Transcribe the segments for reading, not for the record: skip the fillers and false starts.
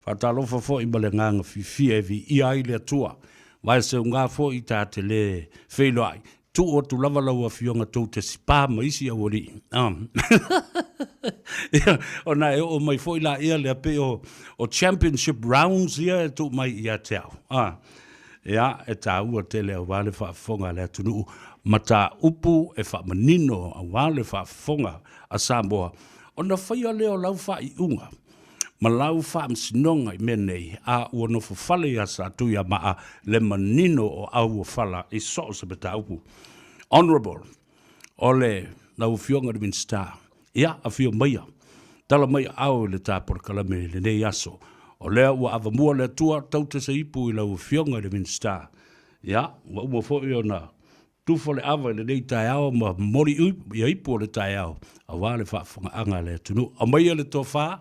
Whatalofa fo I malenganga fi evi I ai le tua. Vai se unga fo I tā te le whelo ai. Tu o tu lava lau a fionga tau te sipa maisi a wari. O na e o mai fo I la ia le ape o championship rounds ia e tu mai ia te au. Ia e tā ua te leo wale whaafonga le atunu. Ma tā upu e whaamanino a wale whaafonga a Samoa. O na whaia leo lau whai unga. Ma lau whaamsinonga I menei a ua no whawhale a sa tuia maa le manino o au o whala I so se beta upu. Honorable, ole lau fionga de Minisita. Ia a fio maia. Tala mai au le tā porkalame le nei aso. O lea ua avamua le tua tau te se ipu I lau fionga de Minisita. Ia, ua ua fo I ona tufo le ava le nei tai au ma mori ia ipu o le tai au. A wale whaafonga anga le tunu. A maia le tō whaa.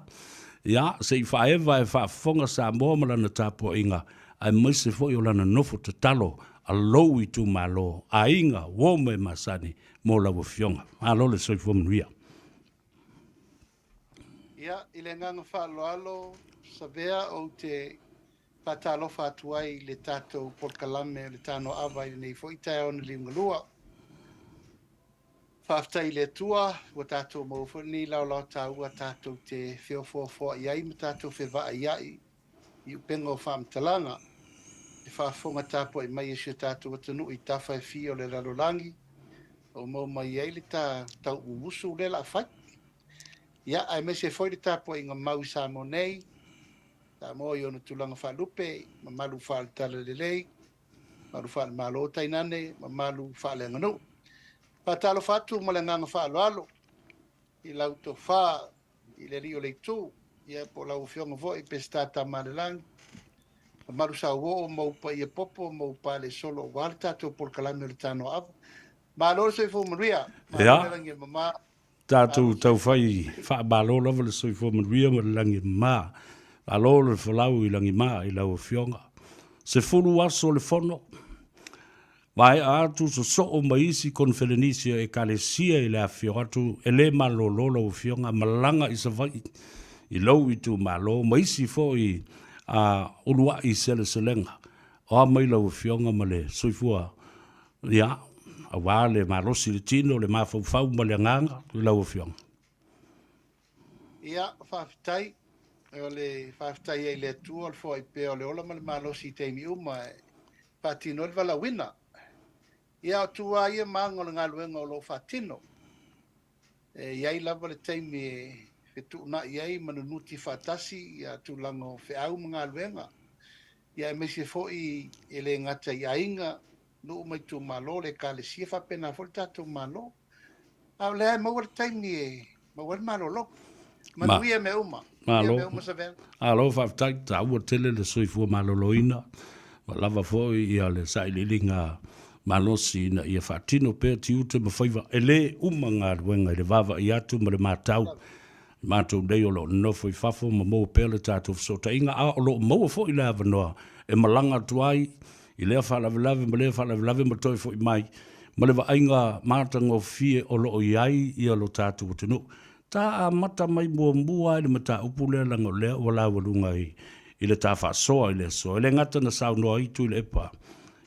Ia, se I whaewa e whaafonga Samoa malana tāpua inga. Ai mai se fo I o lana nofo te talo. A lou I tu malo. A inga, wome masani. Mo lau fionga. A lo le soifo manuia. Ia, I le nganga whaaloalo, savea o te patalofa atuai le tātou porkalame, le tāno awai nei fo I tai au na liungalua. Whaaftai le tua, wa tātou maufu ni lau tāua tātou te whiofoa iai, ma tātou whewaa iai, I upenga o whaamtalanga. E whaafonga tāpua I mai esio tātou atanu I tawha e fio le ralolangi, o mau mai iai le tau uwusu le la whai. Ia, ai me se foi le tāpua I ngā mau Samoa nei, tā mo I ona tulanga whaalupe, ma malu whaaltala le lei, malu whaal malo tainane, ma malu whaale nganu. Patalo fatu mo le nganga whaaloalo, I lau to wha, I le rio le tū, ia po lau fionga vo I pestata malelang, ma malu sa wo mo pa ia popo, mo pa le solo, wale tātou por kalame le tāno ava. Ma lor se fo maria, ma tātou tau whai whaabalo lava le soifo manuia ma le langi mā. Alo le whalau I langi mā I lau fionga. Se fulu aso le fono. Vai atu so o maisi konferenisia e kalesia I le afio atu. E le malolo lau fionga malanga I sa vai. I lau I tu malo. Maisi fo I ulua I sele selenga. O mai lau fionga ma le soifua. Ia. A wale marosi le tino le mafau ma le nganga I lau fiong. Ia, whaafitai, o le whaafitai e le tua, le fo I peo le ola ma le marosi teimi uma, whaatino le wala wina. Ia, o tua ia maanga le ngaluenga o lo whaatino. Iai lava le teimi e whetu na iai manunuti whaatasi, ia tūlanga o whiau mga ngaluenga. Ia, me se fo I le ngata I ainga, no mai tu malo le kale sia fa pena fo tato malo a le mo wal taimi e mo wal malo lo ma ia me uma sa ven alo fa ta u tele le soifua malo loina ma lava fo ia le sai le linga malo sina ia fatino pe tiu te ma faiva ele uma nga wenga le vava ia tu ma le matau dei o lo no foi fafo ma mo pe le tato so ta inga a lo mo fo ila vanoa e malanga tuai I lea whaalavelave, ma lea whaalavelave ma toi fo I mai. Ma le wainga mātanga o fie o lo o iai I alo tātou tenu. Tā a mata mai mua I le mata upu lea langa o lea o la walunga I le tā whaasoa I le so. I le ngata na sao noa I tu I le epa.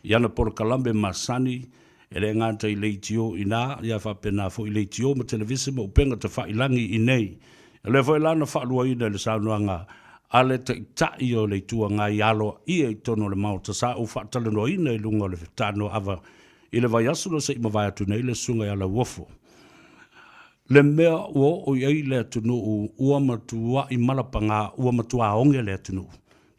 I ana por kalambe masani, I le ngata I le itio I nā, I a whapena fo I le itio ma televisi ma upenga ta whailangi I nei. I le fo I lana whaalua I le sao noa ngā. Ale te tai o le tua ngā ialo I e tono le mau ta sa o whaatale no ina I lunga le whetano ava I le vai asu no se ima vai atu nei le sunga I ala wofo. Le mea o iei le atunu ua matua I malapanga ua matua onge le atunu.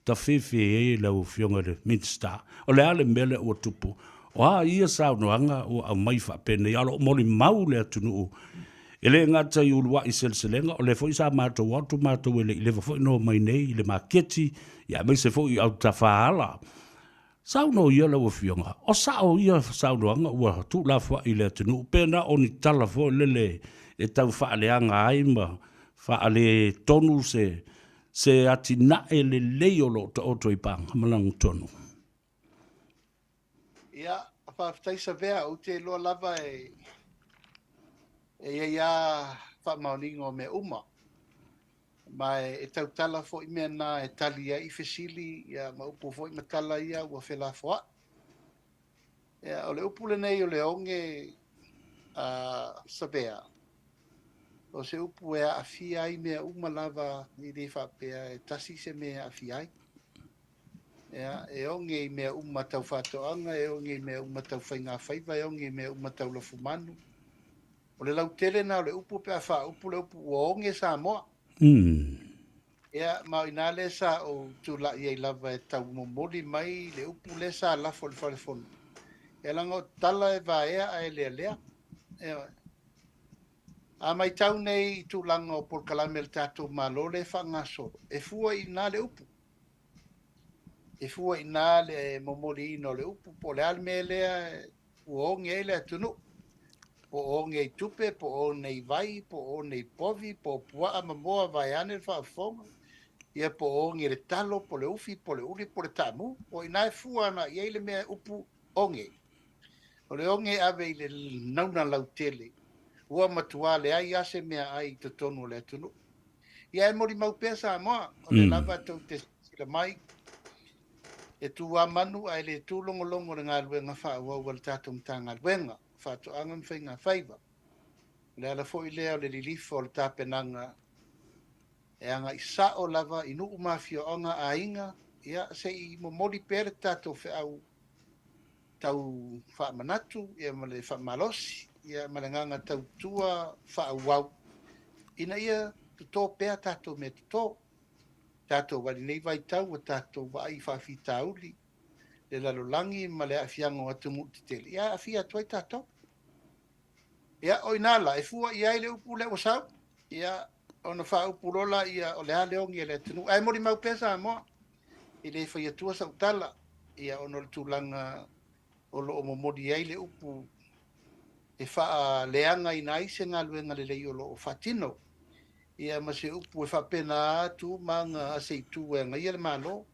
Ta whiwhi e le u fionga le Minisita. O le ale mele ua tupu. O a ia sao noanga o au mai whapene I alo moli mau le atunu Ele ngata I ulua I selselenga, o le fo I sa mātou watu mātou ele I lewa fo I no mai nei, I le maketi, ia mai se fo I au tawhaala. Sao no ia la fionga, o sao ia sao noanga ua tu la fo I le tenu, pena o ni tala fo lele e tau whaaleanga aima, whaale tonu se ati na ele leiolo ta oto I panga, malang tonu. Ia, whaaftaisa vea, o te loa lava ia whaamauningo me uma. mai e tautala fo'i mea nā e tali ai fesili ia maupu fo'i matala ia ua whelafoa. Ia o le upu lenei o le onge sabea. O se upu e awhia ai mea umalava i re whapea e tasi se mea awhia ai. Ia e onge i mea umatau whatoanga, e onge i mea umatau Faigafaiva, e onge i mea umatau lafumanu. O le lautele na o le upu pe a wha upu le upu o onge Samoa. Ia mau ina le sa o tula i lava e tau momoli mai le upu le sa lafo le whalefonu. E lango tala e vaea a e lea lea. A mai tau nei i tūlanga o Polkalame le tātou malo le whangasoro. E fua i nā le upu. E fua i nā le momoli ino le upu. Po le alme lea o onge e lea tunu. Po onge i tupe, po onge i vai, po onge i povi, po pua a mamoa vai ane le whaafonga. Ia po onge le talo, po le ufi, po le uli, po le tamu. O i nā e fua na i eile mea upu onge. O le onge ave i le nauna lautele. Ua matua le ai ase mea ai te tonu le tunu. Ia e mori mau pea Samoa, o le lava tau te sila mai. E tu a manu ai le tu longo longo le ngā luenga wha ua ua le tātou mta ngā luenga. Wha to angam Faigafaiva. Le ala fo i lea o le lilifo o le tāpenanga. E anga i sa o lava i nuku mafio onga a inga. Ia se i mo mori pere tātou wha au tau wha manatu, ia ma le wha malosi. Ia malanganga tau tua whaawau. Ina ia tuto pea tato me tuto. Tato wali nei vai tau wa tato wa ai whawhi tauli. Le lalolangi ma le awhiango atu muti tele. Ia awhia tuai tato. Ia oinala e fua ia le upu le wasau. Ia ona wha upu rola ia o le hale ongi e le tunu. Ai mori mau pesa moa. I le whai atua sa utala. Ia ono le tūlanga o lo o momodi ai le upu. E wha leanga i nai se ngā luenga le lei o lo o whatino. Ia ma se upu e whapena atu manga a se itu e ngai le malo.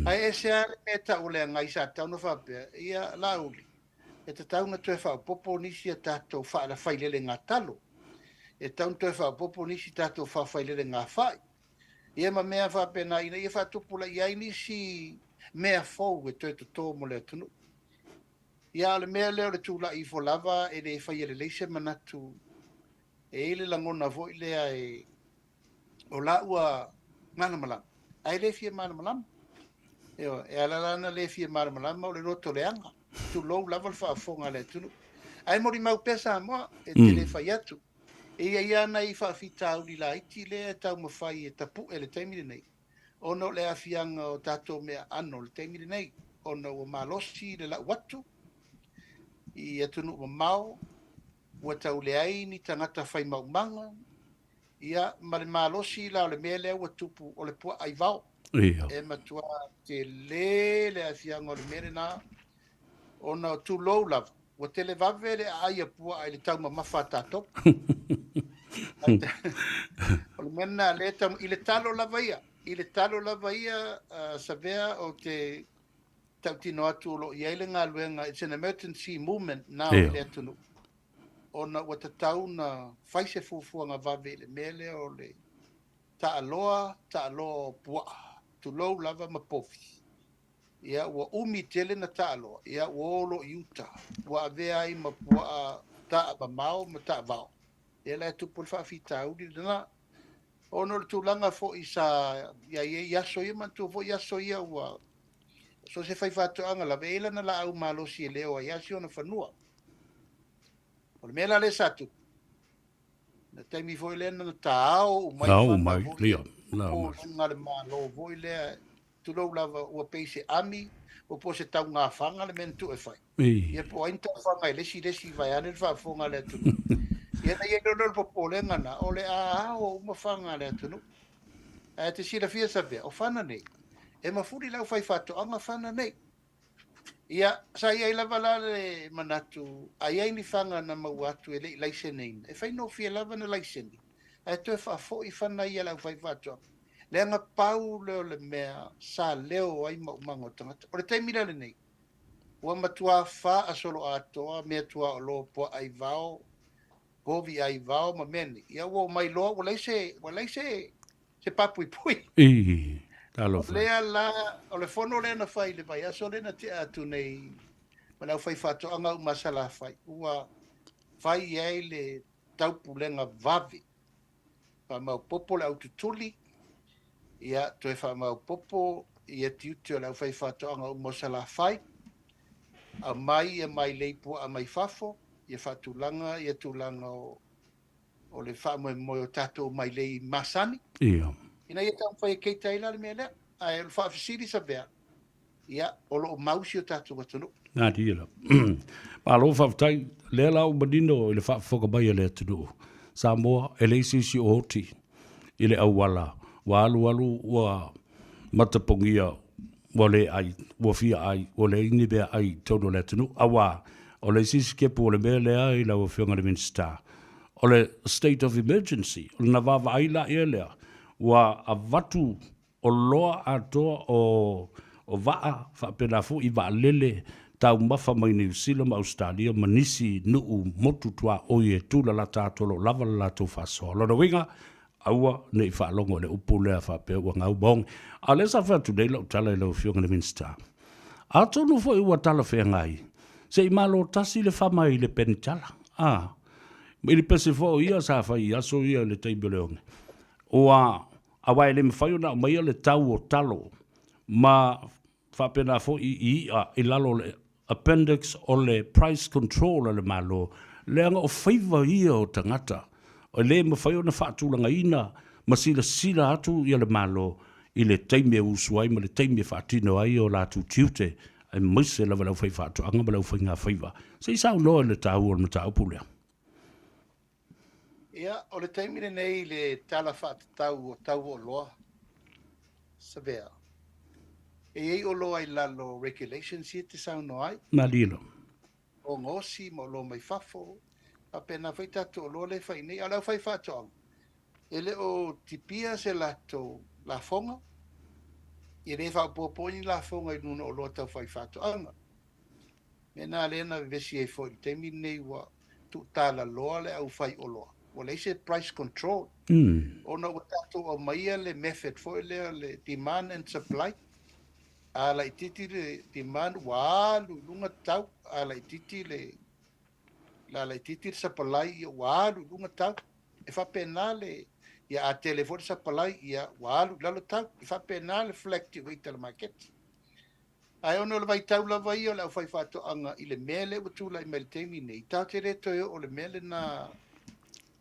Ai e se are me ta ule ngai sa tau no whapea. Ia lauli. E ta taunga tue whapopo nisi a tātou wha la whailele ngā talo. E taun tue whapopo nisi tātou wha whailele ngā whai. Ia ma mea whapena ina ia whatupula iai nisi mea fau e tue to tō mo le tunu. Ia le mea leo le tūla i fo lava e le whai ele leise manatu. E ele langona vo i lea e o la ua mana malam. Ai le fia mana malam. E alalana le fia mana malam o le roto le anga. Tu lou lava le whaafonga le tunu. Ai mori mau pesa moa e te le whai atu. E ia ana i whaafita au li la iti le tau mawhai e tapu e le teimire nei. Ono le afianga o tato mea ano le teimire nei. Ono o malosi le la watu. I atunu o mau. Ua tau le ai ni tangata whai maumanga. Ia ma le malosi la o le mea lea ua tupu o le pua ai vau. E matua te le afianga o le mere na. Ona o tu lou lava. Ua te le vave le aia pua ai le tau mamafa tato. O le mena le tam i le talo lava ia. I le talo lava ia savea o te tau tino atu lo i eile ngā luenga. It's an emergency movement now i le atunu. Ona ua tatau na whaise fufua ngā vave le mele o le ta aloa pua. Tu lou lava mapofi. Ia ua umi tele na ta aloa. Ia ua olo i uta. Ua avea i mapua ta abamao ma ta vao. Ia le tupu le whaafita audi dana. Ono le tūlanga fo i sa ia iaso ia mantua fo iaso ia ua. So se whai whātuanga la veila na la au malosi e leo a iasi ona whanua. O le mela le satu. Na taimi foi le na tāo mai mai lia. O ngā le malo foi le tu lo lava o peise ami o po se tau ngā whanga le mentu e whai. Ia po ainta whanga e lesi vai ane le whafonga le tunu. Ia na ia no popo le ngana o le a o uma whanga le tunu. E te sira fia sabea o whana nei. E mafuri lau whai whatoanga whana nei. Ia, sa ia lava la le manatu, a ia ni whanga na mau atu e le laisene. E whai no fia lava na laisene. E toi whaafo i whana ia lau whai whatoanga. Le anga pau leo le mea sa leo ai maumanga tangata. O le taimira le nei. Ua matua wha a solo atoa, mea tua o lo po ai vao, govi ai vao ma mene. Ia ua mai loa, ua laise se papui pui. Talo fa. Lea la, o le fono le na fai le vai, aso le na te atu nei, mana fai fato anga u masala fai, ua fai ei le taupulenga vavi, fa mau popo le aututuli, ia toe fa mau popo, ia tiutio le fai fato anga u masala fai, a mai leipu a mai fafo, ia fatulanga, ia tulanga o le fa mo tato mai lei masani. Ia. Ina ia tau fai keita ila le mele, ai le fa fisiri sa bea. Ia, o lo mausi o tato watunu. Nga dila. Malo fa tai le la u badino le fa foka bai le tudu. Samoa LCC oti ile awala wa alu wa matapongia wale ai wa fia ai wale ini be ai todo le tunu awa o le sisi ke po le mele ai la wa fionga le Minisita. O le state of emergency o na vava ai la ele wa avatu o loa ato o vaa fa pena fu i va lele tau mafa mai New Zealand Australia manisi nuu motu tua o ye tula la tatolo lava la to fa so lo winga aua nei fa longo le upule fa pe wa ngau bong ale sa fa tu dei lo tala lo fionga le Minisita ato no fo i wa tala fe ngai se i malo tasi le fa mai le pentala me le pese fo ia sa fa ia so ia le taibeleong oa awai le mfai na mai le tau o talo ma fa pena fo i lalo le appendix o le price control le malo le anga o faiva ia o tangata o le mfai na fa tulanga ina ma sila atu ia le malo i le taime usuai ma le taime fa tino ai o la tu tiute ai mese la vala fai fa tu anga vala fai nga faiva se sa no le tau o le tau pule. Ia, o le taimire nei le tala whaat tau o loa. Sabea. E ei o loa i lalo regulations i te sau no ai. Malilo. O ngosi, mo lo mai fafo. A pena whai tatu o loa le whai nei. Alau whai whaatoang. Ele o tipia se lato la fonga. I re whao pōpōni la fonga i nuna o loa tau whai whaatoanga. Mena lena vesi e fo i taimire nei wa tu tala loa le au whai o loa. O le se price control. Ona o tato o maia le method fo le demand and supply. A la ititi le demand wa lunga tau. A la ititi le la ititi supply wa lunga tau. E fa penale ia a telefone supply ia wa lalo tau. E fa penale fluctuate le market. Ai ono le vai tau la vai o la fai fato anga i le mele o tula i meltemi nei. Tau te reto o le mele na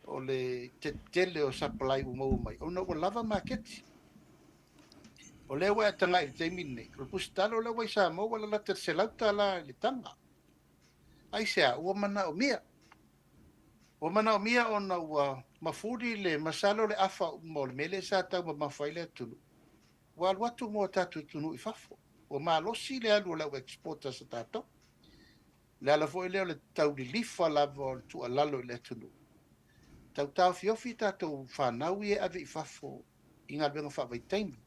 o le tele o supply o mau mai. O no o lava market. O le wa tanga i te mine. O pustalo le wa sa mo wala la terselauta la le tanga. Ai sea o mana o mia. O mana o mia o na ua mafuri le masalo le afa mo le mele sa tau ma mafaile tunu. Wa watu mo tatu tunu i fafo. O ma losi le alu la exporta sa tato. Le ala fo le tau li lifa la vo tu alalo le tunu. Tau fiofi tatou whanau e ave i fafo i ngā benga whawai taimi.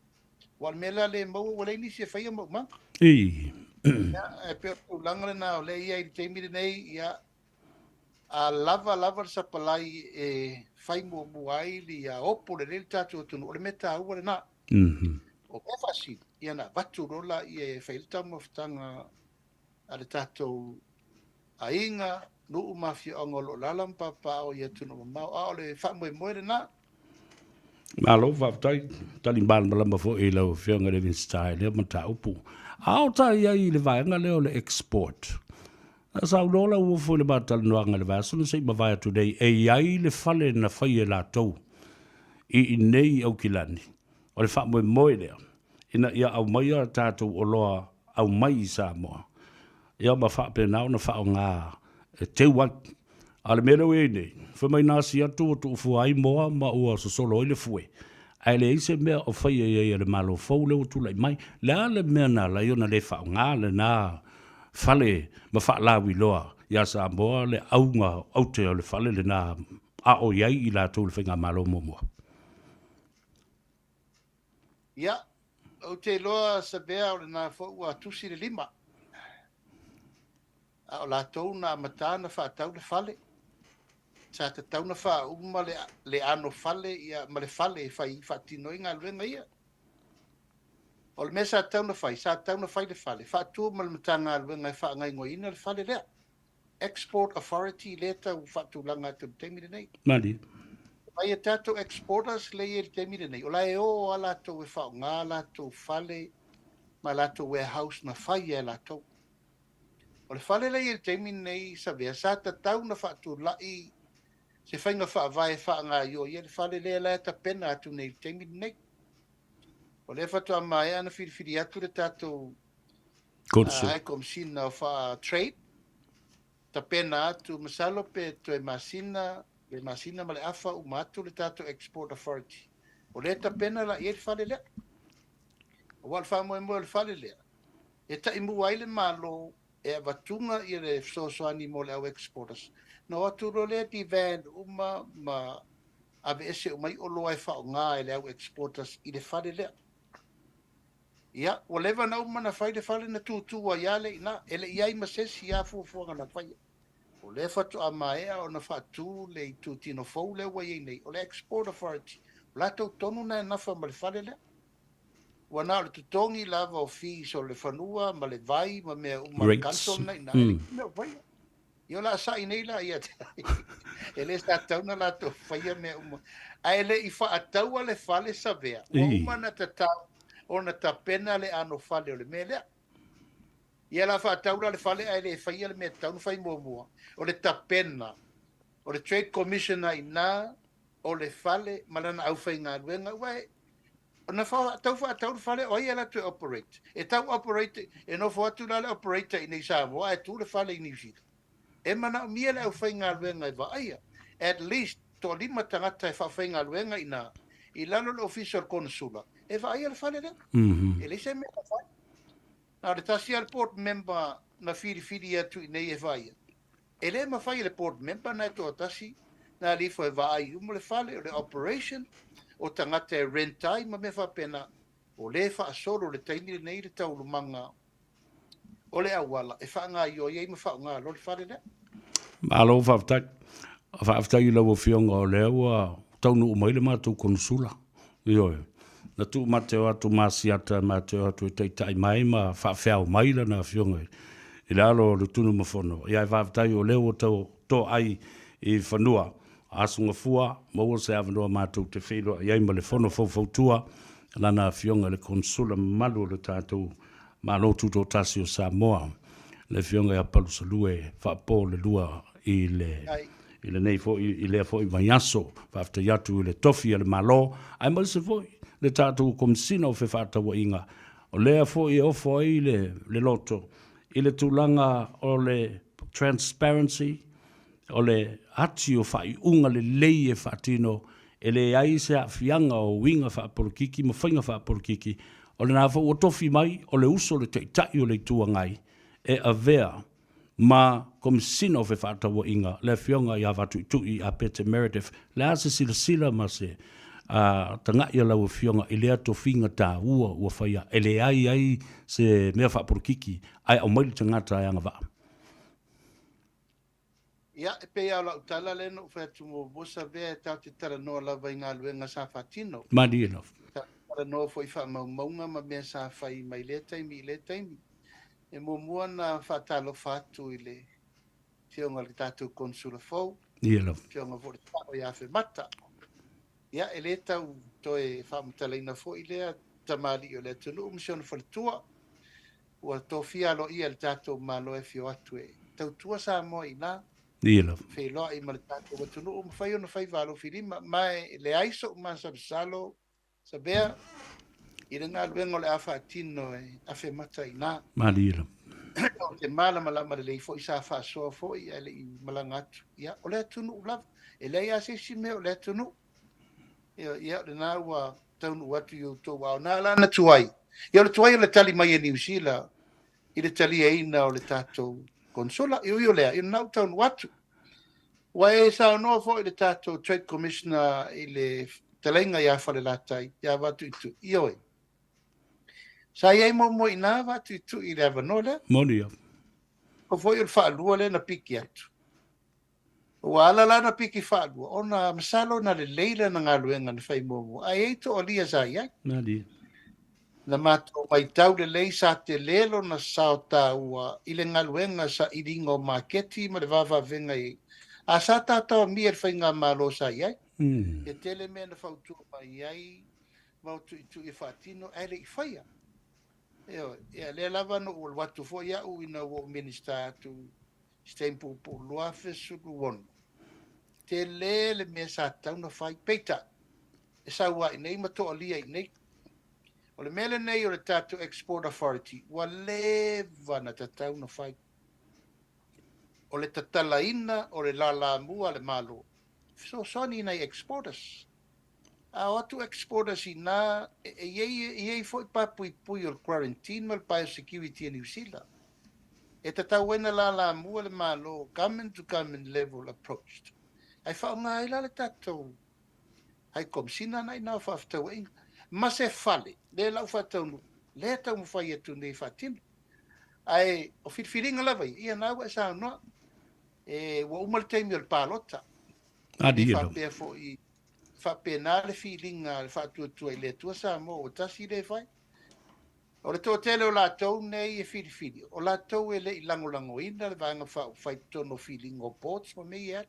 Wal mela le mau wale ni se whaia mau manga. E peo tu langare nā o le ia i taimi nei ia a lava sa palai e whai mua muai li a opo le rele tatou tunu o le meta au wale nā. O kawhasi ia na watu rola i e whailta mawhtanga a le tatou a inga nuu mafia o ngolo lalam papa o ia tunu mau a ole fa moe na malo fa tai tali ban malamba fo e lo fionga le style le mata upu a ta ia i le vai ngale o le export sa dola u fo le batal no ngale va so se ba vai today e ai le fale na fai la to i nei au kilani o le fa moe le ina ia au mai tatu o loa au mai Samoa ia ma fa pe na fa nga te wat ale mele we nei fa mai nasi atu tu fu ai moa ma o so solo ile fue ai le se me o fa ye le malo fo le tu lai mai la le mena la yo na le fa nga le na fale ma fa la wi loa ya sa mo le au nga au te le fale le na a o ye i la tu le fa malo mo ia o te loa sa bea o na fo wa tusi le lima a o la tou na matana fa tau le fale sa te tauna wha uma le ano fale ia ma le fale fai whatino inga luenga ia. O le mesa tauna whai, sa tauna whai le fale, whatua ma le matanga luenga e wha ngai ngoi ina le fale lea. Export Authority leta u whatulanga tu teimire nei. Mali. Ai e tato exporters le e teimire nei. O la e o ala to e wha ngā la to fale ma la to warehouse na whai e la to. O le fale le e teimire nei sa vea sa ta tauna whatulai se whainga whaavai whaanga i o ia le whale lea la ta pena atu nei teimi nei. O le whatua mai ana whiriwhiri atu le tātou ai komisina o wha trade. Ta pena atu masalo pe to e masina ma le afa u matu le tātou Export Authority. O le ta pena la i le whale lea. O wal wha moe le whale lea. E ta imu ai le malo e avatunga i le sosoani mo le au exporters. No atu ro le di van uma ma ave ese umai o loa e whao ngā e le au exporters i le whare lea. Ia, o lewa na uma na whai le whare na tūtua ia le ina, ele iai ma sesi ia fuafuanga na whai. O le whatu a maea o na whatu le i tūtino fau le wa iei nei, o le Export Authority. O la tau tonu na e nafa ma le whare lea. Wana o le tutongi lava o fees o le whanua, ma le vai, ma mea uma cancel na ina, ele mea vai. Yo la sa nei la ia. Ele sta tauna la to faia me uma. A ele I fa ataua le fale sa vea. O uma na tata ona ta pena le ano fale o le mele. Ia la fa ataua le fale a ele faia le me tauna fai mo. O le ta pena. O le Trade Commissioner ina o le fale malana au fai ngā ruenga wai. Ona fa ataua fale o ia la to operate. E tau operate e no fa atu la le operator I Samoa e tu le fale I New Zealand. E mana mia le au whai ngā luenga I vaia. At least, tō lima tangata e whai ngā luenga I lano le official consula. E vaia le whale lea. E le se mea whai. Nā le tasi al port member na whiri atu I nei e vaia. E le ma whai le port member na tō tasi na lifo e vaai. Umo le whale o le operation o tangata e rentai ma me whapena. O le wha asoro le taini nei le taurumanga. O le awala, e whaanga I o iei ma whaanga lo le whare lea. Alo whaftai I lau whionga o lea ua taunu umaile mātou konsula. Ioi, na tu mateo atu masiata, mateo atu e teitai mai ma whawhiao maila na whionga. I le alo le tunu mawhono. Iai whaftai o lea o tō ai I whanua. Asunga fua, maua se awanua mātou te whiroa. Iai ma le whono fautua, lana whionga le konsula malu le tātou malo tuto tasi o Samoa le fionga ya palu salue fa po le lua I le nei fo I le fo I maiaso fa after yatu le tofi le malo ai mal se foi le tatu komsina o fe fata wa inga o le fo I o fo I le loto I le tulanga o le transparency o le ati o fa I unga le lei e fatino e le ai se afianga o winga fa porkiki mo fainga fa porkiki o le nāwha o tofi mai, o le uso le teitai o le tua ngai, e avea ma komisina o fe whātawa inga, le whionga I awatu tui a Peter Meredith, le ase sila ma se tangai lau whionga, I lea tofinga tā ua whaia, e le ai se mea whapurukiki, ai au maili tangata ai anga waa. Ia, e pe au lau tala leno, whaitu mo bosa vea e tau te tara noa lawa I ngā luenga sa whatino. Madi enough. Para no foi fa maunga ma me sa fai mai le taimi e mo mua na fatalo fatu ile tionga le tatu consula fo Ia tionga vo o ia fe mata ia ele tau to e fa mutalaina fo ile tamali o le tulu mission fo tua o to fia lo ia le tatu malo e fio atu e tau tua sa mo ina Ia fe lo I mal tatu o tulu fai no fai valo filima mai le aiso ma sa salo sabea I le ngā luenga le awha atino e awhe mata I nā. Mādira. O te mālama lama le leifo I sa wha soa fo I ele I malanga atu. Ia, o le atunu ulawa. E le ia se si mea o le atunu. Ia, le nā ua taunu atu I o tō wao. Nā lana tuai. Ia, le tuai o le tali mai e New Zealand. I le tali e ina o le tātou konsola. Ia, o lea. Ia, nā taunu atu. Wa e sa no fo I le tātou Trade Commissioner I le talenga ia whale latai, ia watu I tu, ioi. Sa iei mo ina watu I tu I le avanole. Moni ia. Ko foi o whaalua le na piki atu. Wala lana piki whaadua. Ona masalo na le leila na ngā luenga na whai momo. Ai eito o lia sa iai. Nadi. Na mato mai tau le lei sa te lelo na sao ta ua ile ngā luenga sa iringo maketi ma le wawa venga i. A sa ta tau mia whai ngā malo sa iai. E tele mea na whautu mai iai. Mautu i tu i whaatino. Ele i whaia. Eo, le lava no ua watu fo ia u ina wo Minisita atu. Stempu po luafe suku wonu. Te le mea sa tau na whai peita. E sa ua i nei mato o lia i nei. O le mele nei o le Tatou Export Authority. Wa lewa na tatau na whai. O le tatalaina o le Laaulialemalietoa le malo. So soni nei exporters. A watu exporters i nā, iei fo i papui pui o quarantine ma le biosecurity in New Zealand. E tatau wena Laaulialemalietoa le malo, government to government level approached. Ai whao ngā ila le tatou. Ai komisina nai nā whaaftau inga. Ma se fale, le lau whaatau nu, le tau mwhai atu nei whaatinu. Ai, o whiriwhiringa lawa i, ia nāua e sāu noa, wa umal teimi o le pālota. Adi Ni ilo. whapea fo i, whapea nā le whiringa, le whaatua i le tua Samoa, o tasi le whai. O le tō tele o lātou nei e whiriwhiri. O lātou e le i langolango ina, le vanga whai tono whiringa o ports, ma mei ea.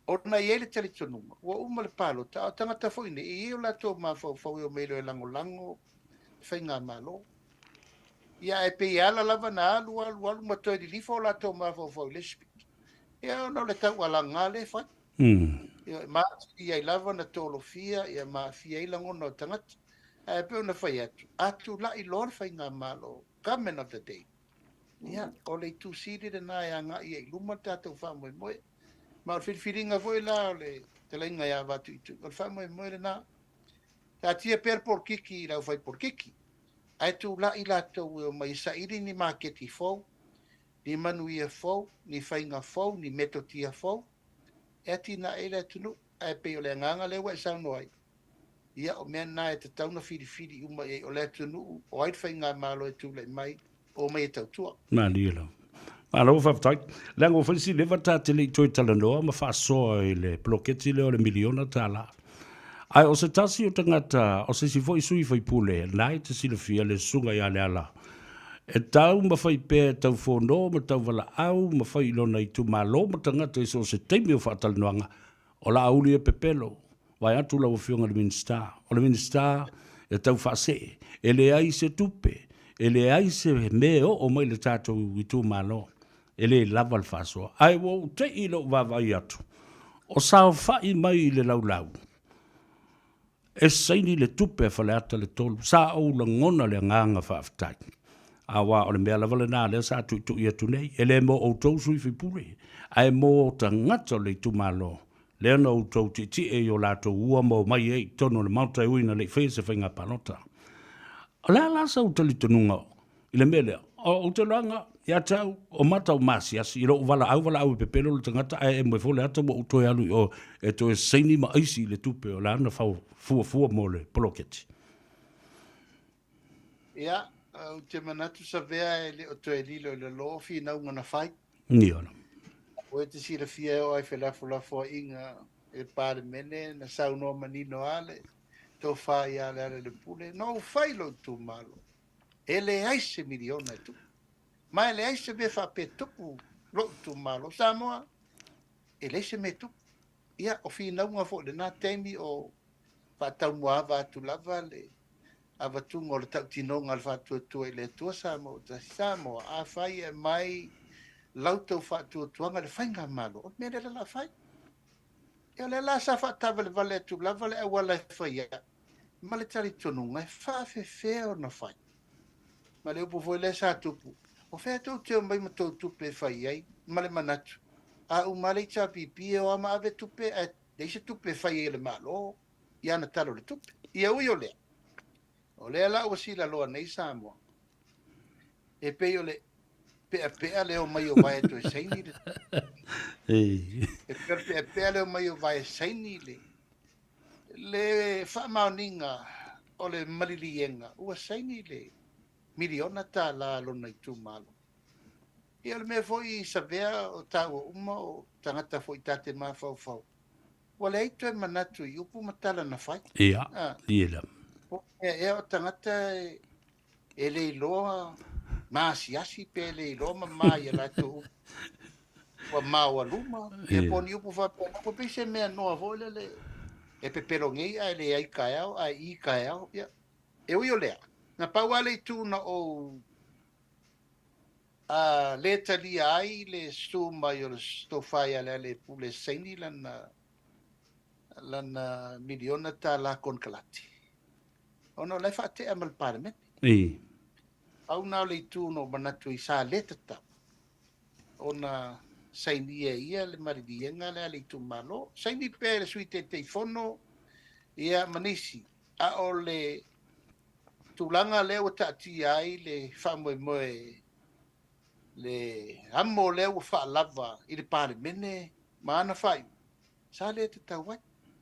O na i ele tali tonunga, ua uma le palo, ta tangata fo ine, i o lato ma fau o meilo e lango, whai ngā malo. Ia e pe ala lava na alu matoi di lifo o lato ma fau le spit. Ia o na le tau ala ngā le whai. Ia i ai lava na tolo fia, ia fia i lango no tangata. E pe o na whai atu la i lor whai ngā malo, government of the day. Ia, o le tu siri de nā e anga i luma tātou wha moe. Ma o whiriwhiringa voi la o le te lainga ia watu i tu. O le whamoe moe le nā. Tā tia per por kiki i lau whai por kiki. Ai tu la i lātou o mai sa iri ni maketi fau, ni manuia fau, ni whainga fau, ni metotia fau. E tina e le tunu, ai pe o le nganga lewa e sao noai. Ia o mea nā e te tauna whiriwhiri uma e o le tunu, o ai whainga malo e tu le mai, o mai e tautua. Nadi ilo. Alo whaftai. Lango whaisi lewa tā te le toi talanoa ma whaasoa i le bloketi leo le miliona tā la. Ai o se tasi o tangata o se si foi sui fai pule nai te sila fia le sunga ia le ala. E tau ma fai pē tau whono ma tau wala au ma fai ilona i tu malo ma tangata i so se teimi o whaatalanoanga o la auli e pepelo. Vai atu la wafionga le Minisita. O le Minisita e tau whaase. E le ai se tupe. E le ai se meo o mai le tātou i tu malo. E le lava le whasoa. Ai wo te ilo wawai atu. O sao whai mai le laulau. E saini le tupe whale ata le tolu. Sa au la ngona le nganga whaaftai. Awa o le mea lava le nā lea sa tu i atu nei. E le mo o tau sui whipure. Ai mo o ta ngata le tu malo. Lea na o tau ti e o lato ua mo mai e tono le mautai uina le whese whainga panota. O la la sa o tali tonunga. I le mea lea. O te langa. Ia tau, o mata o masi asi, i lo wala au pepelo le tangata, e mo fole ata mo utoe alu o e to e seini ma aisi le tupe o la ana fua mo le poloketi. Ia, o te manatu sa vea e le o toe lilo le lofi na unga na whai. Ni ona. O e te sira fia o ai whelafo inga e pare mene na sauno manino ale, tō whai ale le pule, no whai lo tu malo. E le aise miliona tu. Mai le aise me fa pe tupu lo tu malo Samoa e le se me tupu ia o fi na unga fo le na temi o fa tau mua va tu lava le ava tu ngol tau tino ngal fa tu le tu Samoa ta Samoa a fai e mai lauto fa tu nga le fainga malo o me le la fai e le la sa fa tava le vale tu lava le wala fai ma le tari tonu ngai fa fe o na fai ma le upu foi le sa tupu. O whea tau te o mai matou tupe whai ai, male manatu. A u male ta pipi o ama ave tupe, a deise tupe whai e le malo, i ana talo le tupe. Ia ui o lea. O lea la ua sila loa nei Samoa. E pei o le, pea leo mai o vai to e saini le. E pea leo mai o vai saini le. Le whaamauninga o le malilienga, ua saini le. Miliona ta la lona i tu malo. Ia le mea foi sa vea o tau uma o tangata foi tate ma fau fau. Wale aitu e manatu i upu matala na fai. Ia, ia. E o tangata e le iloa maasiasi pe le iloa ma ia lato wa maua luma. E poni upu fa pe ko pe se mea noa vo le e pe pelongi ai le ai kaeao ai I kaeao. Ia. E ui o lea. Na pauale tu na o le talia ai le suma i o le stofai ale le pule seini lana miliona ta la kon kalati. Ono le fate amal parlement. Au na le tu no manatu i sa le tata. Ona saini ia le maridienga le tu malo. Saini pe le suite te fono ia manisi. A o le tulanga le o tati ai le famoe moe le amo le o fa lava i le parlement mana fai. Sa le te tawai.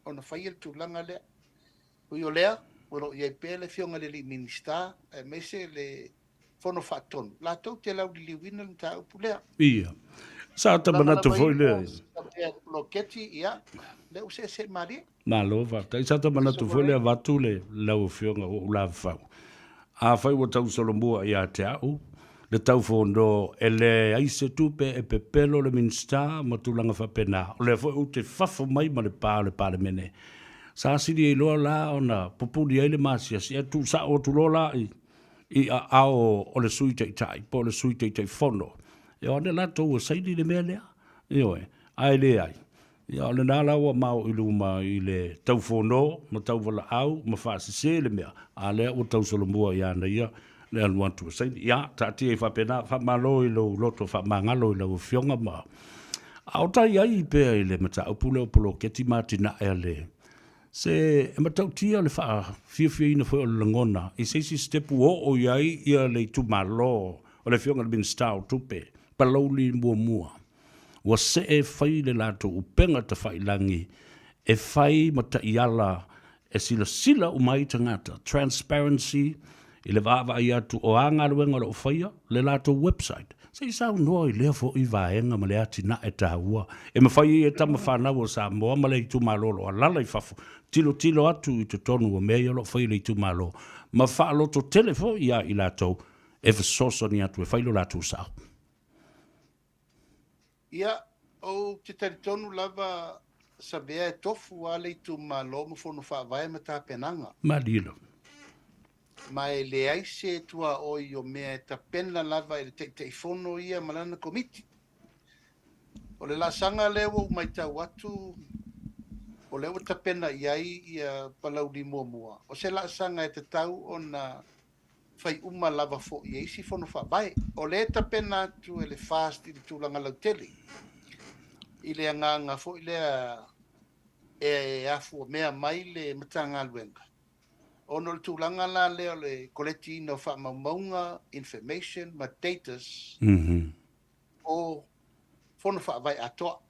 Ona fai il tulanga le. Ui o lea, uro i pele fionga le li Minisita, mese le fono fatonu. La tau te lau li liwina le tau pulea. Ia. Sa ta manatu foi le. Loketi, ia, le use se mari. Malova, ta sa ta manatu foi le vatu le lau fionga o la fau. A fai o tau solomua ia te au. Le tau fondo ele aise tupe e pepelo le Minisita ma tulanga fa pena. Le foi o te fafo mai ma le parlemene. Sa siri e loa la ona populi ai le masia si e tu sa o tu lola i a ao o le sui tei tai, po le sui tei fono. E o ne la tau o saidi le mea lea. E oe, ai le ai. E o le nala o mau i luma i le tau fono, ma tau wala au, ma fasi se le mea. A lea o tau solomua i ana ia, le anuantu o saidi. Ia, tati e whapena, whamalo i lo loto, whamangalo i lo fionga ma. Au tai ai pēa i le mata upule o polo keti matina e le. Se e matau tia le faa fia ina foi o le langona. I se si stepu o iai ia le tu malo o le fionga le Minisita o tupe. Palauli mua. Wa se e fai le lato upenga ta fai langi. E fai mata iala e sila umai tangata. Transparency i le vava i atu o anga luenga le ufaia le lato website. Se i sau noa i lea fo i vaenga ma le ati na e tahua. E mawhai e tama whanau o Samoa ma le i tu malolo a lala i fafu. Tilo atu i te tonu o mea lo whai le i tu malo. Ma whaaloto telefo ia i lato e vasoso ni atu e whailo lato sao. Ia, o te taritonu lava sa bea e tofu a le i tu malo mo fono wha vai ma ta penanga. Malilo. Ma e le aise tua o i o mea ta pena lava e te fono ia malana komiti. O le la sanga lewa umai tau atu, o lewa ta pena iai ia palauli mua. O se la sanga e te tau o na fai uma lava fo i eisi fono fa vai. O le ta pena atu e le fast i le tūlanga lau tele. I le anganga fo i le e afu o mea mai le matanga luenga. Ono le tūlanga la leo le koleti ino wha maunga, information, ma datas, o fono wha vai atoa.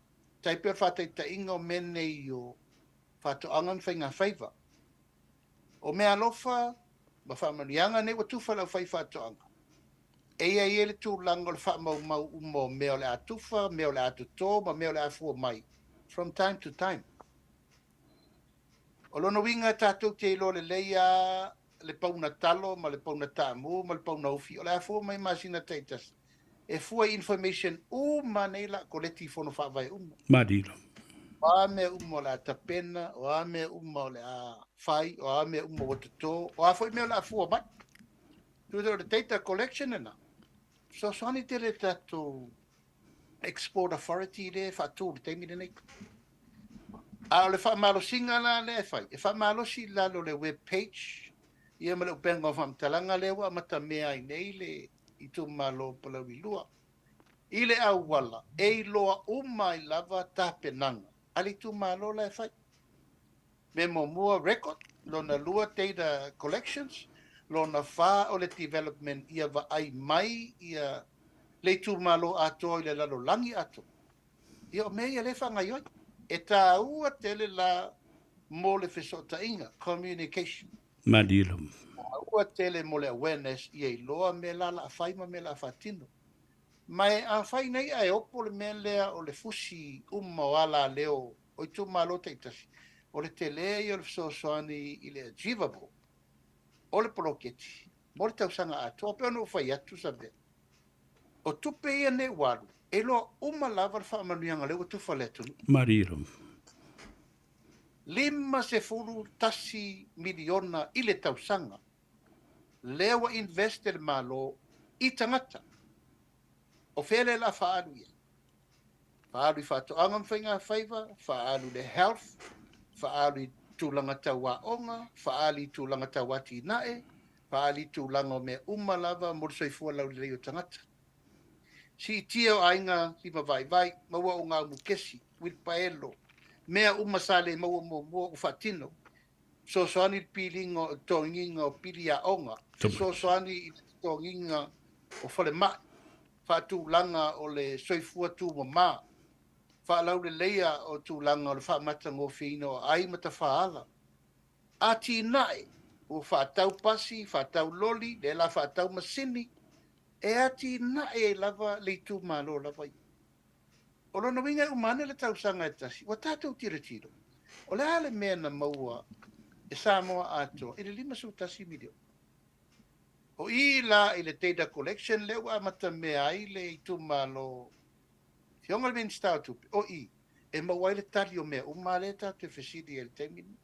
Taipea wha te ingo mene i o wha to angan Faigafaiva. O mea lofa, ma wha manianga ne wa tufa lau wha to anga. Eia i ele tūlanga le wha mau umo meo le atufa, meo le atuto, ma meo le afua mai. From time to time. O lono winga tātou te ilo le leia, le pauna talo, ma le pauna tāmu, ma le pauna ufi. O le afua mai masina teitas. E fua information uma nei la koleti fono whawai uma. Madilo. O a mea uma o le a tapena, o a mea uma o le a whai, o a mea uma o tato, o a fua mea o le a fua mai. Tuto le data collection ena. So soani te le tātou export authority le whātou le teimi nei. A le whamalo singa la le fai. E whamalo si la lo le web page. Ia ma le upenga o whamtalanga lewa mata mea i nei le i tu malo palawi lua. I le au wala. E loa uma i lava tāpenanga. Ali tu malo le fai. Me mo mua record. Lona lua data collections. Lona wha o le development ia wa ai mai ia le tu malo ato i le lalo langi ato. Ia o mea le whanga ioi. E tā ua tele la mo le whesota inga, communication. Madilo. Ua tele mo le awareness i e loa me la la whaima me la whatino. Mai a whai nei ai opo le mea lea o le fusi wala leo o i tu malo teitasi. O le te lea i o le soani i le achievable. O le poloketi. Mo le tausanga atu. O peo no whai atu sa be. O tupe ia ne walu. E loa lava le whaamanuianga leo tu whaletu. Mariro. 50 miliona i le tausanga. Lewa investe le malo i tangata. O fele la whaalu ia. Whaalu i whatoanga Faigafaiva, whaalu le health, whaalu i tūlanga taua onga, whaalu i tūlanga taua tinae, whaalu i tūlanga me lava mo soifua lau le o tangata. Si tia o ainga lima vai, maua o ngā mukesi, wilpaelo, mea sale maua mo o whatino. So soani pilingo tonginga o pili a onga. So soani i tonginga o whale mai. Whatūlanga o le soifua tū mama. Whaalau le leia o tūlanga o le whaamata ngō whino o ai mata whaala. A tinae o whaatau pasi, whaatau loli, le la whaatau masini, e a tinae lava le tū malo lava i. O lona winga umane le tausanga e tasi, wa tātou tiro. O le ale mea na maua e Samoa ato, i le 5 milio. O i la i le data collection leo a mata mea ai le i tū malo Fionga le Minisita tupe, o i, e mawai le tali o mea, umare ta te fesidi e le temini.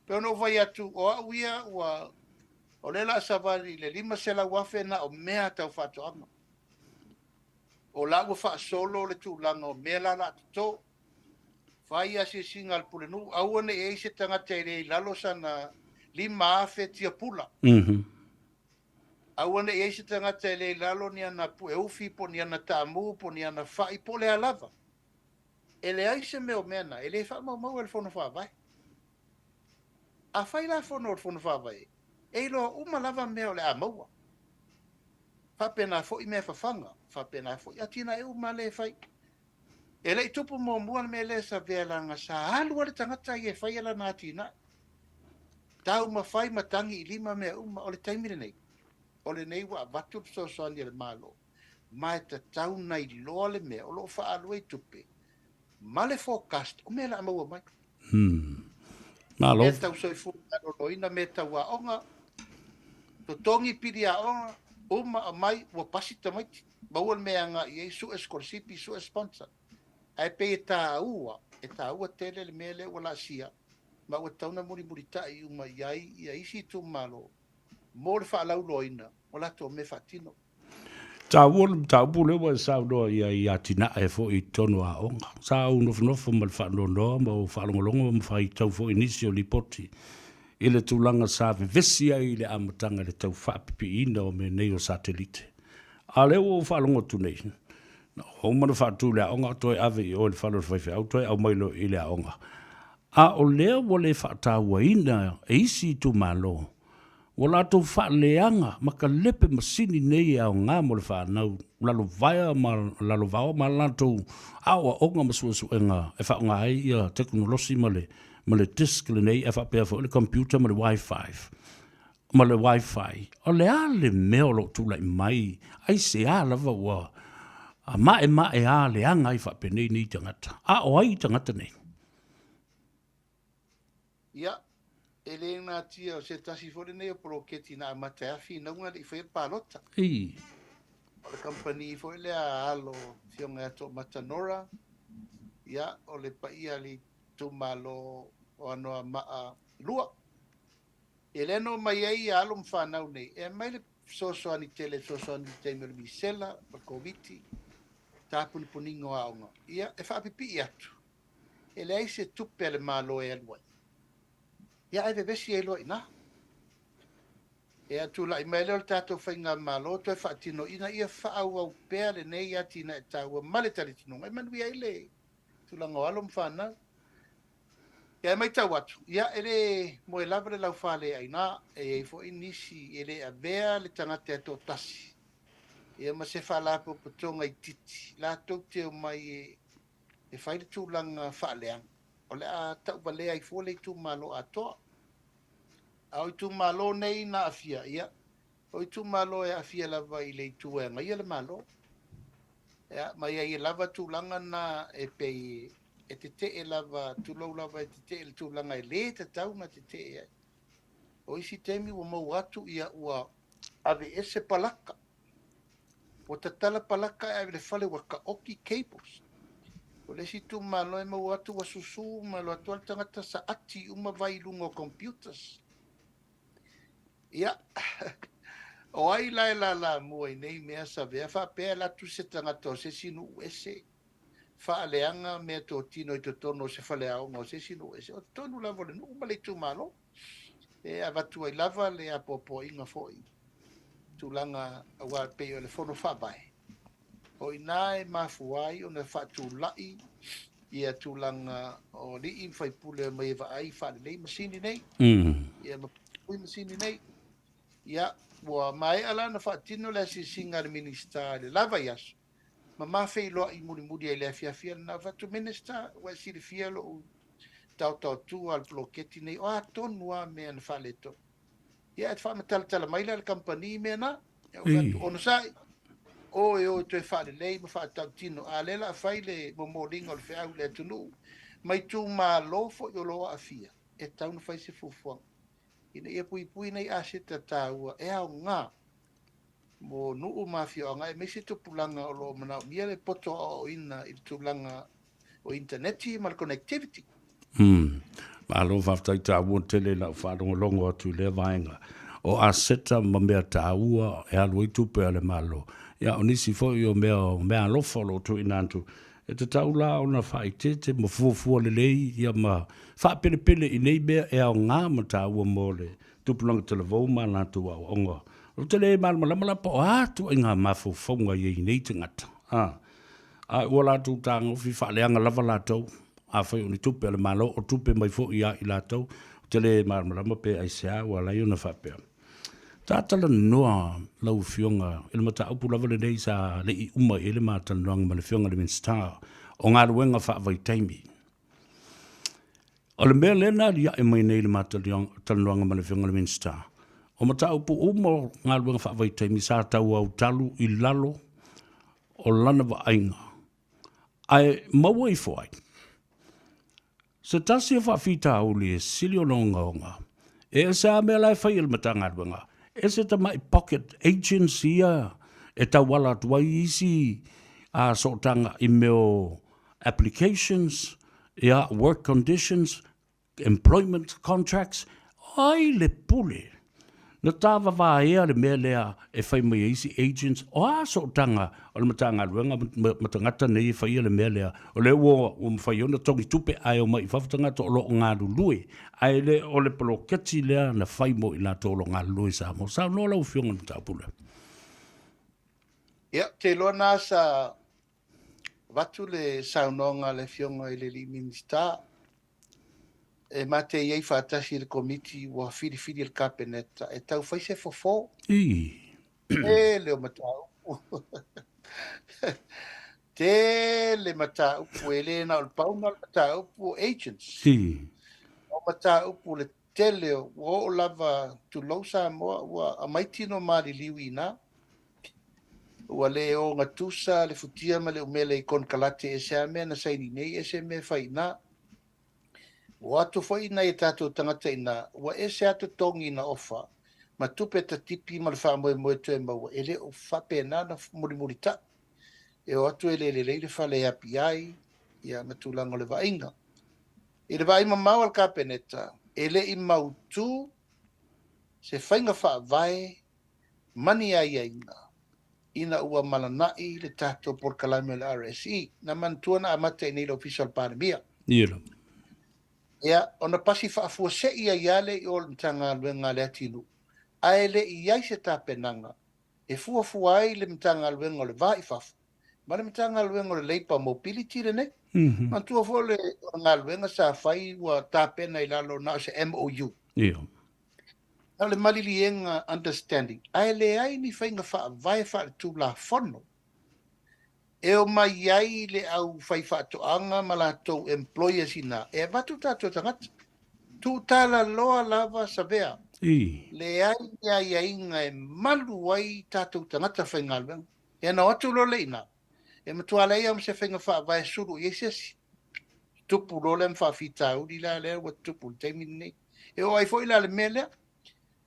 Pero no vai atu, o auia, o le la savari, le 5 sela wafe na o mea tau whato anga. O la ua wha solo le tūlanga o mea la to. Whai ase singa al pulenu, auane e se tangata e rei lalo sana 5 afe tia pula. Auane e se tangata e rei lalo ni ana pu e ufi po ni ana tamu po ni ana whai po le alava. E le aise meo mena, e le wha mau e le whono whawai. A whai la whono le whono whawai. E loa lava meo le a maua. Whapena fo i mea whawhanga, whapena fo i atina e le whai. E le i tupu mo mua me le sa vealanga sa halua le tangata i e whai ala nā tina. Tau ma whai matangi i 5 mea o le taimire nei. O le nei wa vatu so soani le malo. Mai ta tau nei loa le mea o lo wha alua i tupe. Ma le forecast o mea la maua mai. Malo. E tau soifu o loina me tau a onga. To tongi piri a onga. A mai wa pasi tamaiti. Maua le mea nga i e su eskorsipi, su esponsor. Ai pe e tā ua tele le mele wala sia. Ma ua tauna muri tai uma iai ia isi tu malo. Mo le whaalau loina, wala to me whatino. Tau pule wa sa do ia tina e fo i tono a onga. Sa uno ma le whaanono ma o whaalongolongo ma whai tau fo inisio li poti. I le tūlanga sa vesia i le amatanga le tau whaapipi ina o me nei o satelite. A leo o whaalongo tunei. O mana whaatu le aonga toi ave i o le whalo whaiwhi au toi au mailo i le aonga. A o lea wo le whaataua ina e isi tu malo. O la tau whaaleanga maka lepe masini nei au ngā mo le whaanau. Lalo vao ma lantou awa onga masuasu e ngā e whaonga ai ia teknolosi ma le disk le nei e whapea fo le computer ma le wifi. Ma le wifi. O le a le meo lo tula i mai. Ai se a lava ua. A mae a le anga i whapenei ni tangata. A o ai tangata nei. Ia, e le ngā tia o se tasi fore nei o poloketi na amata afi na unga li whae pālota. O le company fore le a alo fionga ato matanora. Ia, o le paia li tumalo o anoa maa lua. E le no mai ai alo mwhanau nei. E mai le sosoani tele, sosoani teime le misela, o COVID-19. Tāpuni puningo aonga. Ia, e whaapipi i atu. E le aise tupe le malo e aluai. Ia, e vevesi e loa ina. E atu la i maile o le tātou whainga malo, toi whaatino ina ia whaau au pēr le nei atina e tāua male tali tino. E manu ia ile, tulango alo mwhanau. Ia, e mai tau atu. Ia, e le moe lava le lau whale aina, e fo inisi, e le a vea le tangate ato tasi. Ia ma se whala po patonga i titi. La tau te o mai e whaile tūlanga whaaleang. O le a tau walea i fōle i tū malo a toa. Au i tū malo nei na afia, ia. O i tū malo e afia lava i le i tūenga. Ia le malo. Ya, mai ai lava tūlanga na e pei e te lava tūlau lava e te tūlanga e le te tau na te e. O isi temi ua mau atu ia ua ave ese palaka. O te tala palaka e le fale wa ka oki cables. O le si tu malo e mau atu wa susu ma lo atu al tangata sa ati uma vai lungo computers. Ia, o ai la mua i nei mea sa vea fa pea la tu se tangata o se sinu ese. Fa aleanga mea to tino i to tono se fale au mo se sinu ese. O tonu lava le nuku male tu malo. E avatu ai lava le apopo inga foi. Tulanga awa pe o le fono fa bai. O ina e mafuai o na fa tu lai ia tulanga o li in fai pule mai va ai fa le masini nei. Ia ma pui masini nei. Ia wa mai ala na fa tino le si singa le Minisita le lava yaso. Ma mafei lo i muri ai le fia na fa tu Minisita wa si le fia lo tau tu al bloketi nei o a tonu a me an fa le to. Ia et fa tala mai le company me na. Ono sai o te fa le lei ma fa tau tino a le la fai le momolinga le fea le tunu mai tu ma lofo yo lo afia e tau no fai se fufuang ina ia pui nei a se tau e au nga mo nuu mafia nga e mesi tu pulanga o lo mana mia le poto o ina i tulanga o interneti ma connectivity ma lo faftai ta wo tele la fa longo tu le vainga o a seta ma mea taua e alu i tupe ale malo. Ia o nisi fo i o mea lo folo tu inantu. E te taula o na whai te ma fuafua le lei ia ma wha pele i nei mea e au ngā ma taua mo le tupulanga te lavou ma nā tu au onga. O te le malama pa o atu i ngā mafuafunga i nei te ngata. A ua lātou tāngo fi wha leanga lava lātou. A whai o ni tupe ale malo o tupe mai fo i a i lātou. Te le malama pe ai sea ua lai o na whapea. Tātala noa lau fionga, ele mata upu lava le nei sa le i uma ele mata noanga ma le fionga le Minisita o ngā ruenga whaavai taimi. O le mea lena lia e mai nei le mata noanga ma le fionga le Minisita. O mata upu uma ngā ruenga whaavai taimi sa tau au talu i lalo o lana wa ainga. Ai maua i foai. Se tasi e whaafita au li e sili o nonga. E sa mea lai whai ele mata ngā ruenga. E se ta mai pocket agency e ta wala tua isi a sotanga i meo applications, work conditions, employment contracts, ai le pule. Na tawa wā ea le mea lea e whai mai isi agents, o a sotanga o le matanga ruenga matangata nei e whai le mea lea. O le ua mwhai ona tongi tupe ai o mai whawhatangata o lo ngā lului. Ai le o le poloketi lea na whai mo i la tolo ngā lului sa mo. Sa no lau fionga na tāpule. Ia, te loa nā sa watu le saunonga le fionga i le Minisita. E mate iei whaatasi le komiti wa whiri le kapeneta. E tau whaise fofo. E leo matau. Te le matau pu e le na o le pauna le matau pu agents. O matau pu le tele o lava tu lausa moa ua amaitino maari liwi na. Ua le o ngatusa le futia ma le umele i kon kalate e sea mea na saini nei e se me whai na. Wa atu foi na e tātou tangata ina, wa e se atu tongi na ofa, ma tupe ta tipi ma le wha moe tue maua, e le o whape na muri ta. E o atu e le whale api ai, ia matulanga le vainga. E le vaima mau al kapeneta, e le i mautu, se whainga wha vai, mani ai inga. Ina ua malanai le tātou por kalame le RSE, na mantuana amate nei le official paramia. Ia. Ia, ona pasi whaafua se ia iale i o mtanga luenga le atinu. Ae le iai se tāpenanga. E fuafua ai le mtanga luenga le vai fafu. Ma le mtanga luenga le leipa mobility le ne. Mantua fo le ngā luenga sa whai wa tāpena i lalo na se MOU. Ia. Na le malilienga understanding. Ae le ai ni whainga wha vai wha tu la fono. E o mai ai le au whai whaatoanga ma lātou employers ina. E watu tātou tangata. Tu tāla loa lava sa vea. Le ai inga e malu ai tātou tangata whai ngāluenga. E ana atu lo le ina. E matua lei am se whenga wha vai suru i sesi. Tupu role mwha whitau li la lea wa tupu teimini nei. E o ai fo ila le mele.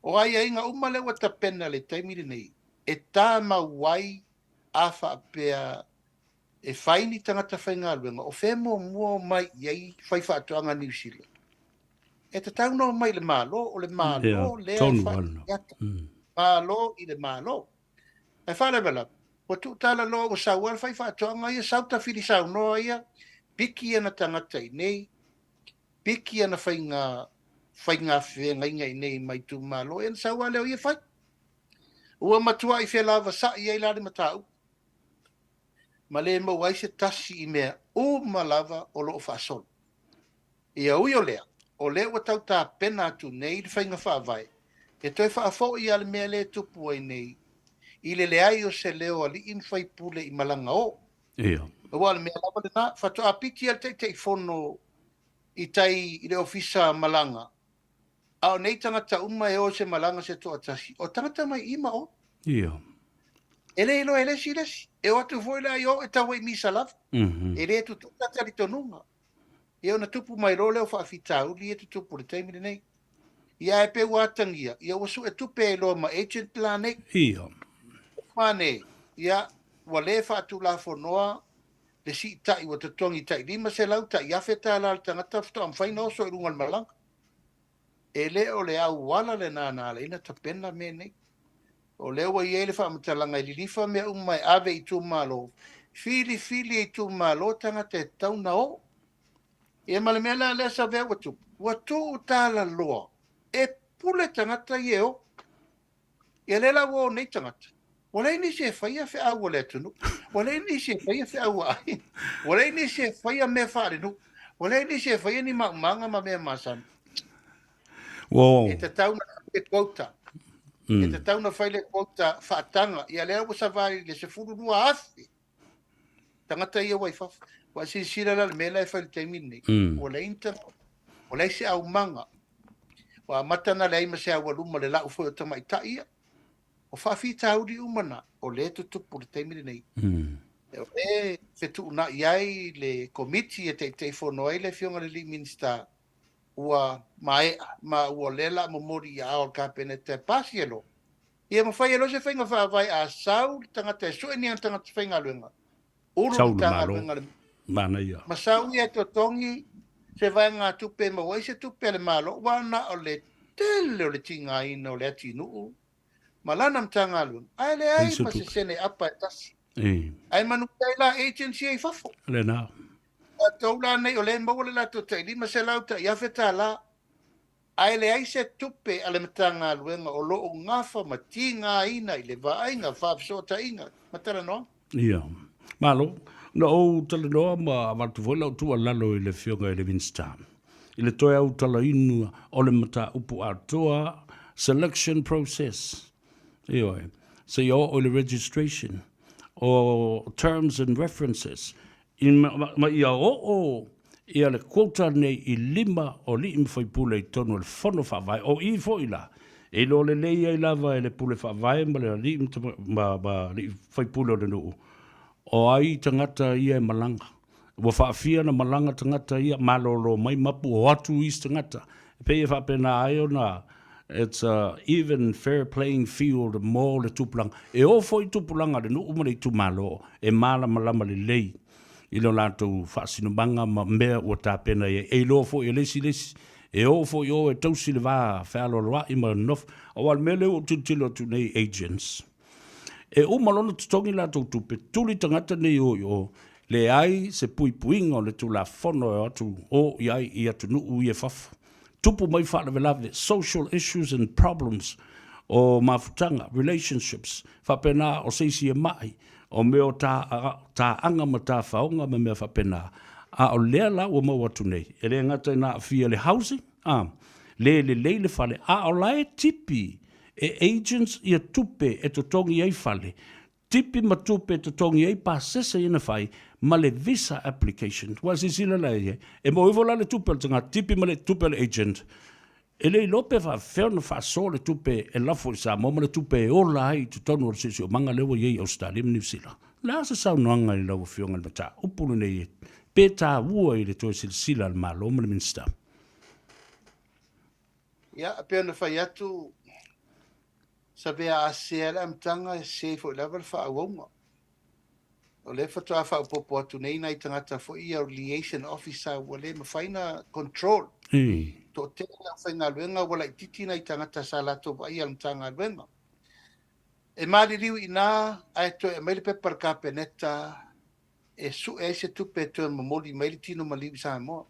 O ai ai nga umale wa tapena le teimini nei. E tā mauai a wha apea e whaini tangata whainga aluenga. O whemo mua mai iei whai whaatuanga New Zealand. E te tauno mai le malo, o le malo lea e whainiata. Malo i le malo. E whale wala. Wa tu tala lo o sauar whai whaatuanga ia sauta whiri sau noa ia. Piki ana tangata i nei. Piki ana whainga whenga inga i nei mai tu malo. E saua leo ia whai. Ua matua i whelava sa i eilare matau. Ma le mau ai se tasi i mea o malava o loo whaasol. Ia ui o lea. O lea wa tau tā pena atu nei i whainga whaavai. E toi whaafo i ale mea le tupu ai nei. I le leai o se leo ali in whai pule i malanga o. Ia. Ua le mea lava le na. Whatu a piti al te fono i tai i le ofisa malanga. Ao nei tangata uma e o se malanga se toa tasi. O tangata mai ima o. Ia. Ele ilo ele si lesi. E o atu foi la yo e tawa i misa lava. Ele tu tata li tonunga. E o na tupu mai role o whaafitau li e tu tupu le taimine nei. Ia e pe watangia. Ia wasu e tupe e loa ma agent la nei. Ia. Mane. Ia wale whaatu la fonoa. Le si tai wa tatongi tai. Lima se lau tai. Ia feta la tangata fto am whaina oso i rungal malanga. Ele o le au wala le nana le ina tapena me nei. O leo wa iele wha amatalanga i lilifa mea umai ave i tu malo. Fili i tu malo tanga te tauna o. E male mea la lea sa vea watu. Watu utala loa. E pule tangata i eo. E lela wo nei tangata. Wale ni se whaia whi au le tunu. Wale ni se whaia whi au ai. Wale ni se whaia mea whaare nu. Wale ni se whaia ni maumanga ma mea masana. Wow. E te tauna e kouta. E te tauna whaile kouta whaatanga. Ia lea wa savari le se furu nua afi. Tangata ia waifafa. Wa si sira la mela e whaile teimine. O le inta. O le se au manga. Wa matana le aima se awa luma le lau fo o tama ita ia. O whawhita auri umana. O le tutupu le teimine nei. E fetu una iai le komiti e te whonoai le fionga le li Minisita. Ua mae ma ua lela mo mori ia o ka pene te pasielo. Ia mo fai elo se whainga whaavai a sau tangata e sue ni an tangata whainga luenga. Uru tanga luenga. Mana ia. Ma sau ia to tongi se vai ngā tupe ma wai se tupe le malo. Wana o le tele o le tinga ina o le ati nuu. Ma lana mtanga luenga. Ai le ai ma se sene apa e tasi. Ai manu taila agency ai fafo. Le nā. Taula nei o le mau le lato tai lima se lauta ia feta la ai le ai se tupe ale matanga luenga o loo ngafa matinga ina i le vainga whaafsota inga matara no? Ia. Malo, na o tala noa ma watu voila o tua lalo i le fionga i le Minisita. I le toi au tala inu o le mata upu atoa selection process. Ioi. So i o le registration o terms and references. Ma ia o ia le quota nei i lima o li im fai pule i tonu le fono whawai o i fo ila. E lo le leia i lava e le pule whawai ma le li im li fai pule o le nuu. O ai tangata ia e malanga. Wa whaafia na malanga tangata ia malolo mai mapu o atu is tangata. Pe e whapena ai o na it's a even fair playing field mo le tupulanga. E o fo i tupulanga le nuu ma le tu malo e mala malama le lei. I lo lato whaasinumanga ma mea ua tāpena e lo fo i lesi. E o fo i o e tausi le wā whaalo roa i ma nof. O al mele o tutilo tu nei agents. E o malona tutongi lato tupe tuli tangata nei o le ai se pui puinga o le tu la fono e atu o i ai i atu nuu i e fafu. Tupu mai whaala velave social issues and problems o mafutanga, relationships, whapena o seisi e mai. O meo tā anga ma tā whaonga ma mea whapena. A o lea la o mau atu nei. E rea ngata nā whia le housing. Le whale. A o lae tipi e agents i a tupe e to tongi ei whale. Tipi ma tupe e to tongi ei pāsesa ina whai ma le visa application. Wa si sila lai e. E mo iwo la le tupe tanga tipi ma le tupe le agent. E le lope fa feona fa sole tupe e lafo i Samoa le tupe e ola ai tu tonu o sisi o manga lewa iei Australia New Zealand. La sa sau noanga i lau fionga le mata upulu nei pe tā ua i le toi sila le malo le Minisita. Ia, a pēna whai atu sa bea a sea le amtanga e se fo level fa awonga. O le fatua fa upopo atu nei nai tangata fo ia liaison officer wa le mawhaina control. To te la whainga luenga wala i titi nai tangata sa lato wa ia amtanga luenga. E maari riu i nā, ai to e maile pepar ka peneta e su e se tupe to mamoli maile tino maliu Samoa.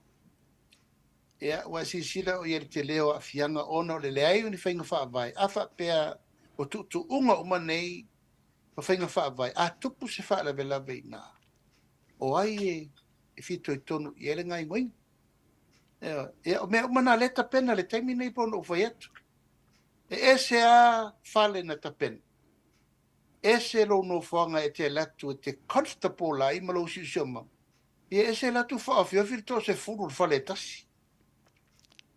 Ia, wa si sila o ieri te leo a fianga ono le leai uni whainga wha avai. Afa pea o tu unga uma nei o whainga wha avai. A tupu se wha lawe lawe i nā. O ai e fito i tonu i ele ngai moing. Ia, o mea umana le tapena le taimi nei pono o whai atu. E se a whale na tapena. E se lo no whanga e te latu e te comfortable la i malo si sioma. Ia e se latu wha awhiawhiri to se furu whale tasi.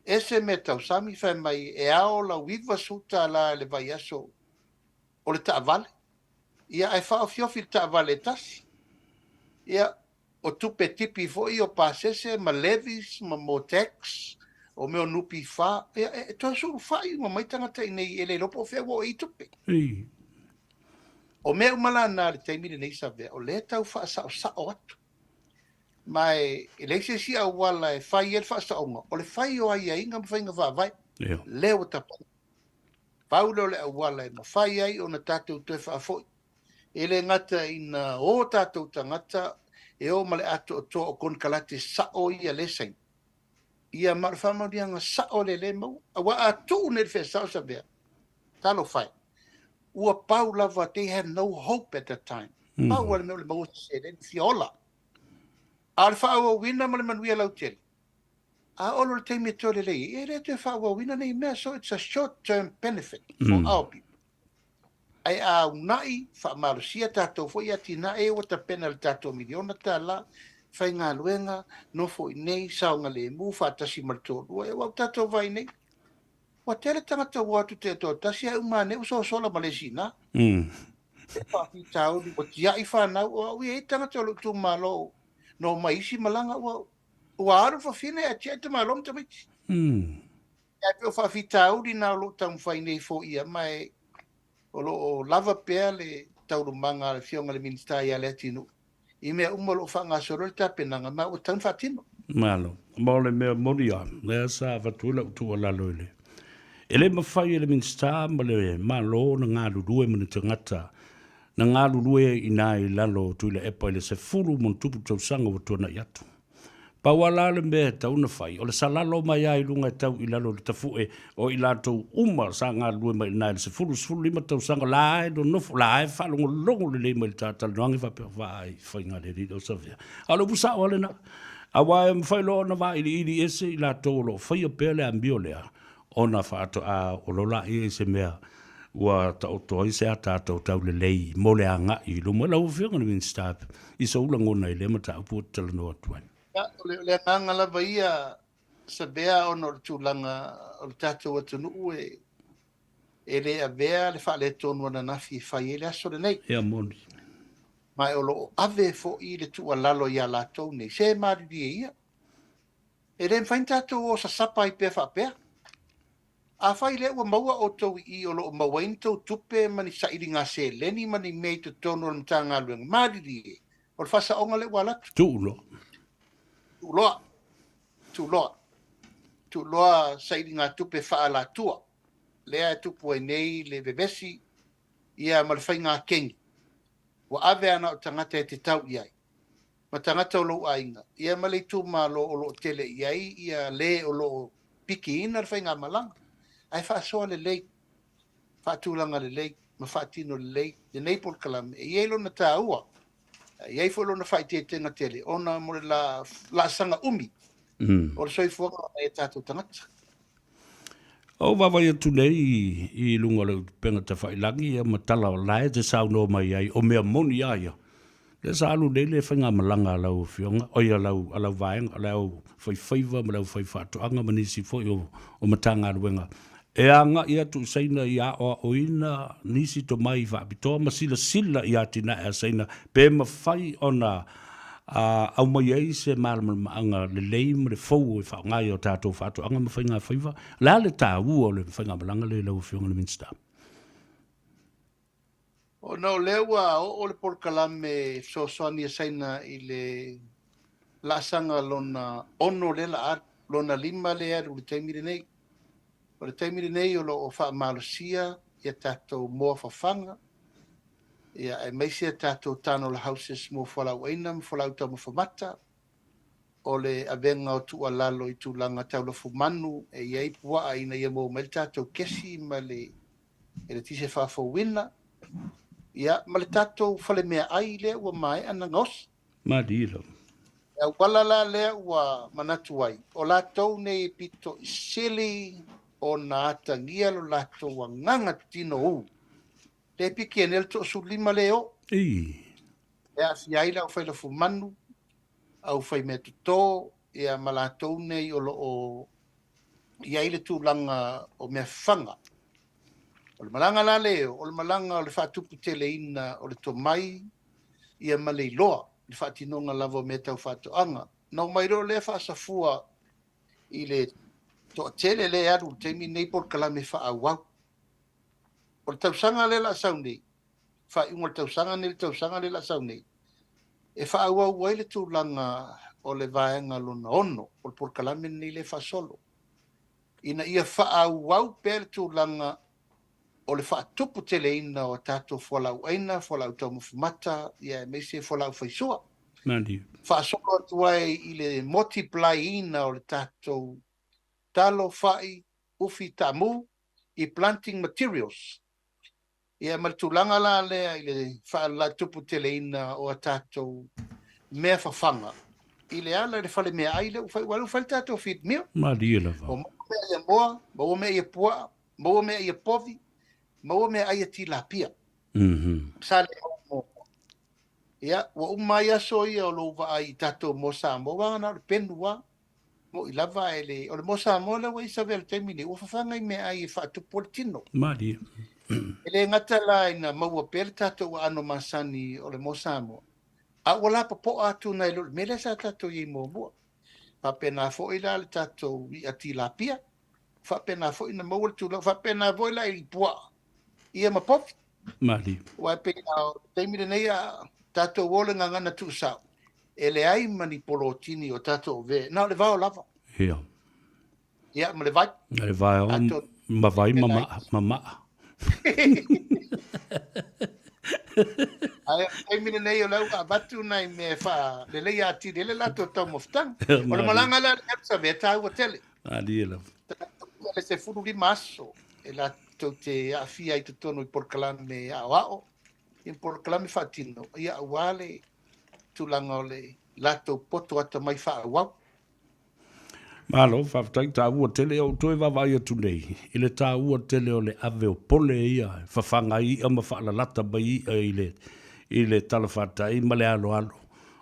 E se me tau sami whai mai e ao la wiva suta la le vai aso o le taavale. Ia ai wha awhiawhiri taavale tasi. Ia o tupe tipi foi o pasese ma levies ma mo tax o meo nupi wha. Ia e toa suru whai ma mai tangata i nei e le lopo o whea wo i tupe. O mea umala nā le taimire nei sa vea, o le tau wha sa o atu. Mai, e leise si au wala e whai el wha sa onga, o le whai o ai a inga ma whainga wha vai, leo tapu. Pau leo le au wala e ma whai ai o na tātou tue wha foi. E le ngata ina o tātou tangata, e o male ato o tō o kon kalate sa o ia le sain. Ia mara whamarianga sa o le mau, a wa a tū ne le whea sa vea. Talo whai. Ua pau lava, they had no hope at that time. Pau wale meo le mau se le fiola. A le whaua wina ma le manuia lau tele. A olo le teimi to le lei. E re te whaua wina nei mea, so it's a short-term benefit for our people. Ai a unai, wha marusia tātou fo ia tina e o ta pena le tātou miliona tā la, whai ngā luenga, no fo i nei, saunga le mu, whatasi martōrua, e wau tātou vai nei. Wa tele tangata watu te to tasi ai umane uso sola Malaysia. E pahi tau ni o tia i whanau o ui e tangata o tu malo no maisi malanga wa aru whawhine a tia te malom te miti. E peo whawhi tau ni nao lo tau whainei fo ia mai o lava pea le taurumanga le fionga le Minisita ia le atinu. I mea umalo whanga soro le tapenanga ma o tau whatino. Malo, mo le mea moria, lea sa watuila utua laloile. Ele mawhai ele Minisita ma le malo na ngā lulue ma ni tangata. Na ngā lulue i nā i lalo tuila epa ele se furu mon tupu tau sanga wa tuana i atu. Pawala le mea tau na whai. O le salalo mai ai lunga tau i lalo le tafue o i lato uma sa ngā lulue ma i nā ele se furu lima tau sanga la e do nofo la e whalongo longo le le ma le tātala noangi whapea whai whai ngā le rida o savea. Alo busa o le na. Awa e mwhai lo na wā ili ese i lato lo whai a pele ambio lea. Ona whaato a o lola i se mea ua taotoa i se a tātou tau le lei mo le anga i lumo lau whianga ni Minisita i sa ula ngona i le mata upu tala no atuan. Le anga lava ia sa bea ono le tūlanga o le tātou atunu e le a bea le wha le tonu ana nafi whai e le aso le nei. Ea moni. Mai o lo ave fo i le tua lalo ia lātou nei. Se maari di ia. E le mwhain tātou o sa sapa i pea wha pea. A whai le ua maua o tau i o lo mawain tau tupe mani sa iri ngā se leni mani mei tu tono o mta ngā luenga. Māriri e. O le whasa onga le ua latu. Tūloa sa iri ngā tupe wha la tua. Lea e tupu e nei le bebesi ia ma le whai ngā kengi. Wa ave ana o tangata e te tau iai. Ma tangata o lo ainga. Ia ma le tūma lo o lo tele iai ia le o lo piki ina le whai ngā malanga. Ai whaasoa le lei, whaatūlanga le lei, ma whaatino le lei, le nei por kalame, e iei lona tā ua, iei fo lona whaite tenga tele, ona mo le la sanga umi, o le soifuanga e tātou tangata. O wawai atu nei i lunga le penga te whailangi, e matala o lae te sauno mai ai, o mea moni aia, Le sa alu le whainga malanga lau fionga, oia lau vaenga, lau Faigafaiva, ma lau Faigafatoanga manisi foi o matanga aluenga. E anga ia tu saina ia o ina nisi to mai whaapitoa, ma sila ia tina e saina, pe ma whai ona au mai ei se maanga le leim le fau e whaongai o tātou whatoanga ma Faigafaiva, la le tā ua o le whainga malanga le lau fionga le Minisita. O no lewa o le porkalame sosoani saina I le lasanga lona ono le la lona lima le aru le taimire nei. O le taimire nei o lo o wha malosia ia tātou moa whawhanga. Ia e meisia tātou tāno la houses mo whalau einam, whalau tau mo whamata. O le avenga o tua lalo I tūlanga taula fumanu e iei pua aina ia mo mele tātou kesi ma le tise whawhau wina. Ia, ma le tātou whale mea ai lea ua mai ana ngos. Madira. Ia walala lea ua manatu ai. O lātou nei pito sili o nā atangia lo lātou wa nganga tino u. Te piki e nel to su lima leo. Ia si aila o whaila fumanu, au whai mea tuto, ia ma lātou nei o lo o ia ile tūlanga o mea whanga. O le malanga la leo, o le malanga o le whatupu tele ina o le tomai, ia ma le iloa, le whatinonga lavo me tau whatoanga. Nau mai ro le whaasafua I le to tele le aru, teimi nei por kalame whaawau. O le tausanga le la saunei, whaingo le tausanga le la saunei, e whaawau wai le tūlanga o le vaenga lona ono, o le por kalame nei le whaasolo. Ina ia whaawau pe le tūlanga o le whaatupu tele ina o tātou whalau aina, whalau tau mawhumata, ia meise whalau whaisua. Mandi. Whaasoko atuai I le multiply ina o le tātou talo whai, ufi tamu, I planting materials. Ia maritulanga la lea I le whaatupu tele ina o tātou mea whawhanga. I le ala le whale mea aile, walu whale tātou whit mea. Madi lava. O mea ia moa, maua mea ia pua, maua mea ia povi, maua mea aia tilapia. Sale mo. Ia, wa umai aso ia o lova ai tato mo Samoa, na le penua, mo I lava ele, o le mo Samoa la wa Isabel temini, o fafanga I mea ai whaatu politino. Madi. Ele ngata la ina maua pere tato wa ano masani o le mo Samoa. A wala papo atu na ilo, mele sa tato I mo mua. Whapena fo ila le tato I a tilapia. Whapena fo ina maua le tula, whapena fo ila I pua. Ia mapofi. Madi. Wai pe teimire nei a tātou wole ngangana tu sao. Ele ai mani polotini o tātou ve. Nā le vao lava. Ia. Ia, ma le vai. Le vai o ma vai mama. Ai, teimire nei o lau a batu nai me wha. Le lei ati le lato tau moftang. O le malanga la sa ve tau o tele. Madi lava. Le se furu li maso. E la te afia I te tono I porkalame ao. I porkalame whatino. Ia awale tulanga o le lato poto ata mai whaawau. Malo, whawhatai tā ua tele o toi wawai atu nei. I le tā ua tele o le ave o pole ia. Whawhanga I ama whaalalata mai I le talawhatai ma le alo.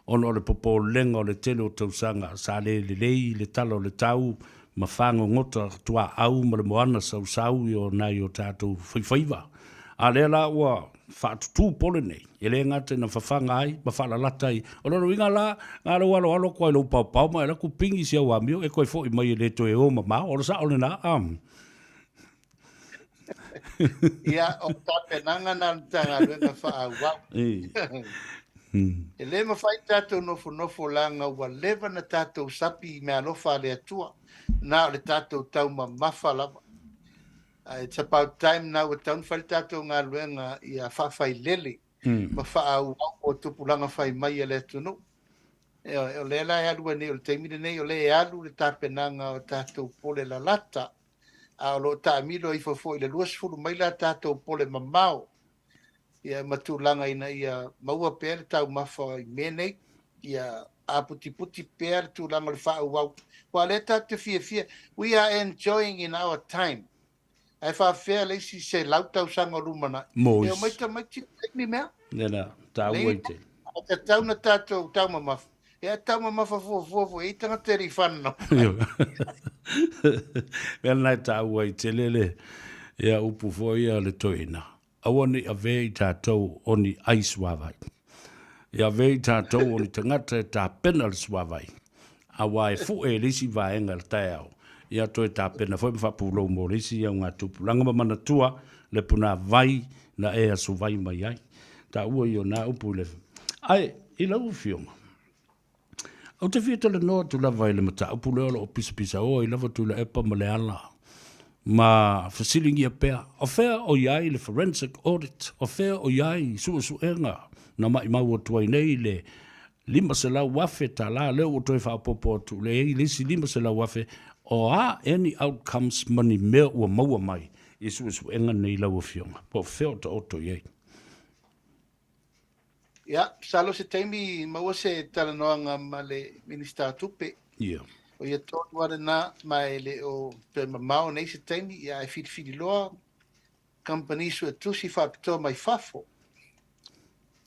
Ono o le popo lenga o le tele o tausanga. Sa le lei, le tala o le tau. Ma whango ngota tua au ma le moana sau I o nai o tātou Faigafaiva. A lea la ua whaatutu pole nei. E le ngate na whawhanga ai, ma whaalalata ai. O loro inga la, ngā lo alo koe lo pau ma e la ku pingi sia wamio, e koe fo I mai e le to e o ma mao, o lo sa o le na am. Ia, o tapenanga na tanga luenga whaawau. E le mawhai tātou nofo langa ua lewa na tātou sapi I mea lofa le atua. Nā o le tātou tau ma mawha lava. It's about time now with town fal tātou ngā luenga I a whawhai lele. Ma whaau o tupulanga whai mai e le tunu. O le la e alu ane o le teimine nei o le e alu le tāpenanga o tātou pole la lata. A o lo tāmilo I fafo I le luasfuru mai la tātou pole mamao. Ia matulanga ina ia maua pere tau mawha I menei. Ia a puti pere tūlanga le whaau au. Wa le tātou fia. We are enjoying in our time. Ai whawhea leisi se lautau sanga rumana. Mois. Eo maita ni mea. Nena, tā ua I te. Te tau na tātou tau mamafu. Ea tau mamafu fuafuafu, e tanga te rifano. Mea nai tāu ai te lele, ea upu foi a le toina. Awani a vei tātou oni ai suavai. Ea vei tātou oni tangata e tā pena le suavai. Awa e fu e lisi vaenga le taiao. Ia toi tā pena foi mwhapulo mo lisi ia ngā tupu. Langa mamana tua le puna vai na ea su vai mai ai. Tā ua i o nā upu le. Ai, i lau fionga. Au te whita le noa tu lava i le mata upu leo o pisa o i lava tu le epa ma le ala. Ma fasilingi a pea. O fea o iai le forensic audit. O fea o iai su enga. Na mai mau o tuai nei le lima se lau wafe ta la leo o toi whapopo tu le ei lisi lima se lau wafe. O any outcomes mani mea ua maua mai. I su enga nei lau o fionga. Po fea o ta oto iei. Ia, salo se taimi maua se talanoanga ma le Minisita tupe. Ia. O ia tonu wale na mai le o pe mamao nei se taimi, ia e whidi loa company su e tusi whapitoa mai fafo.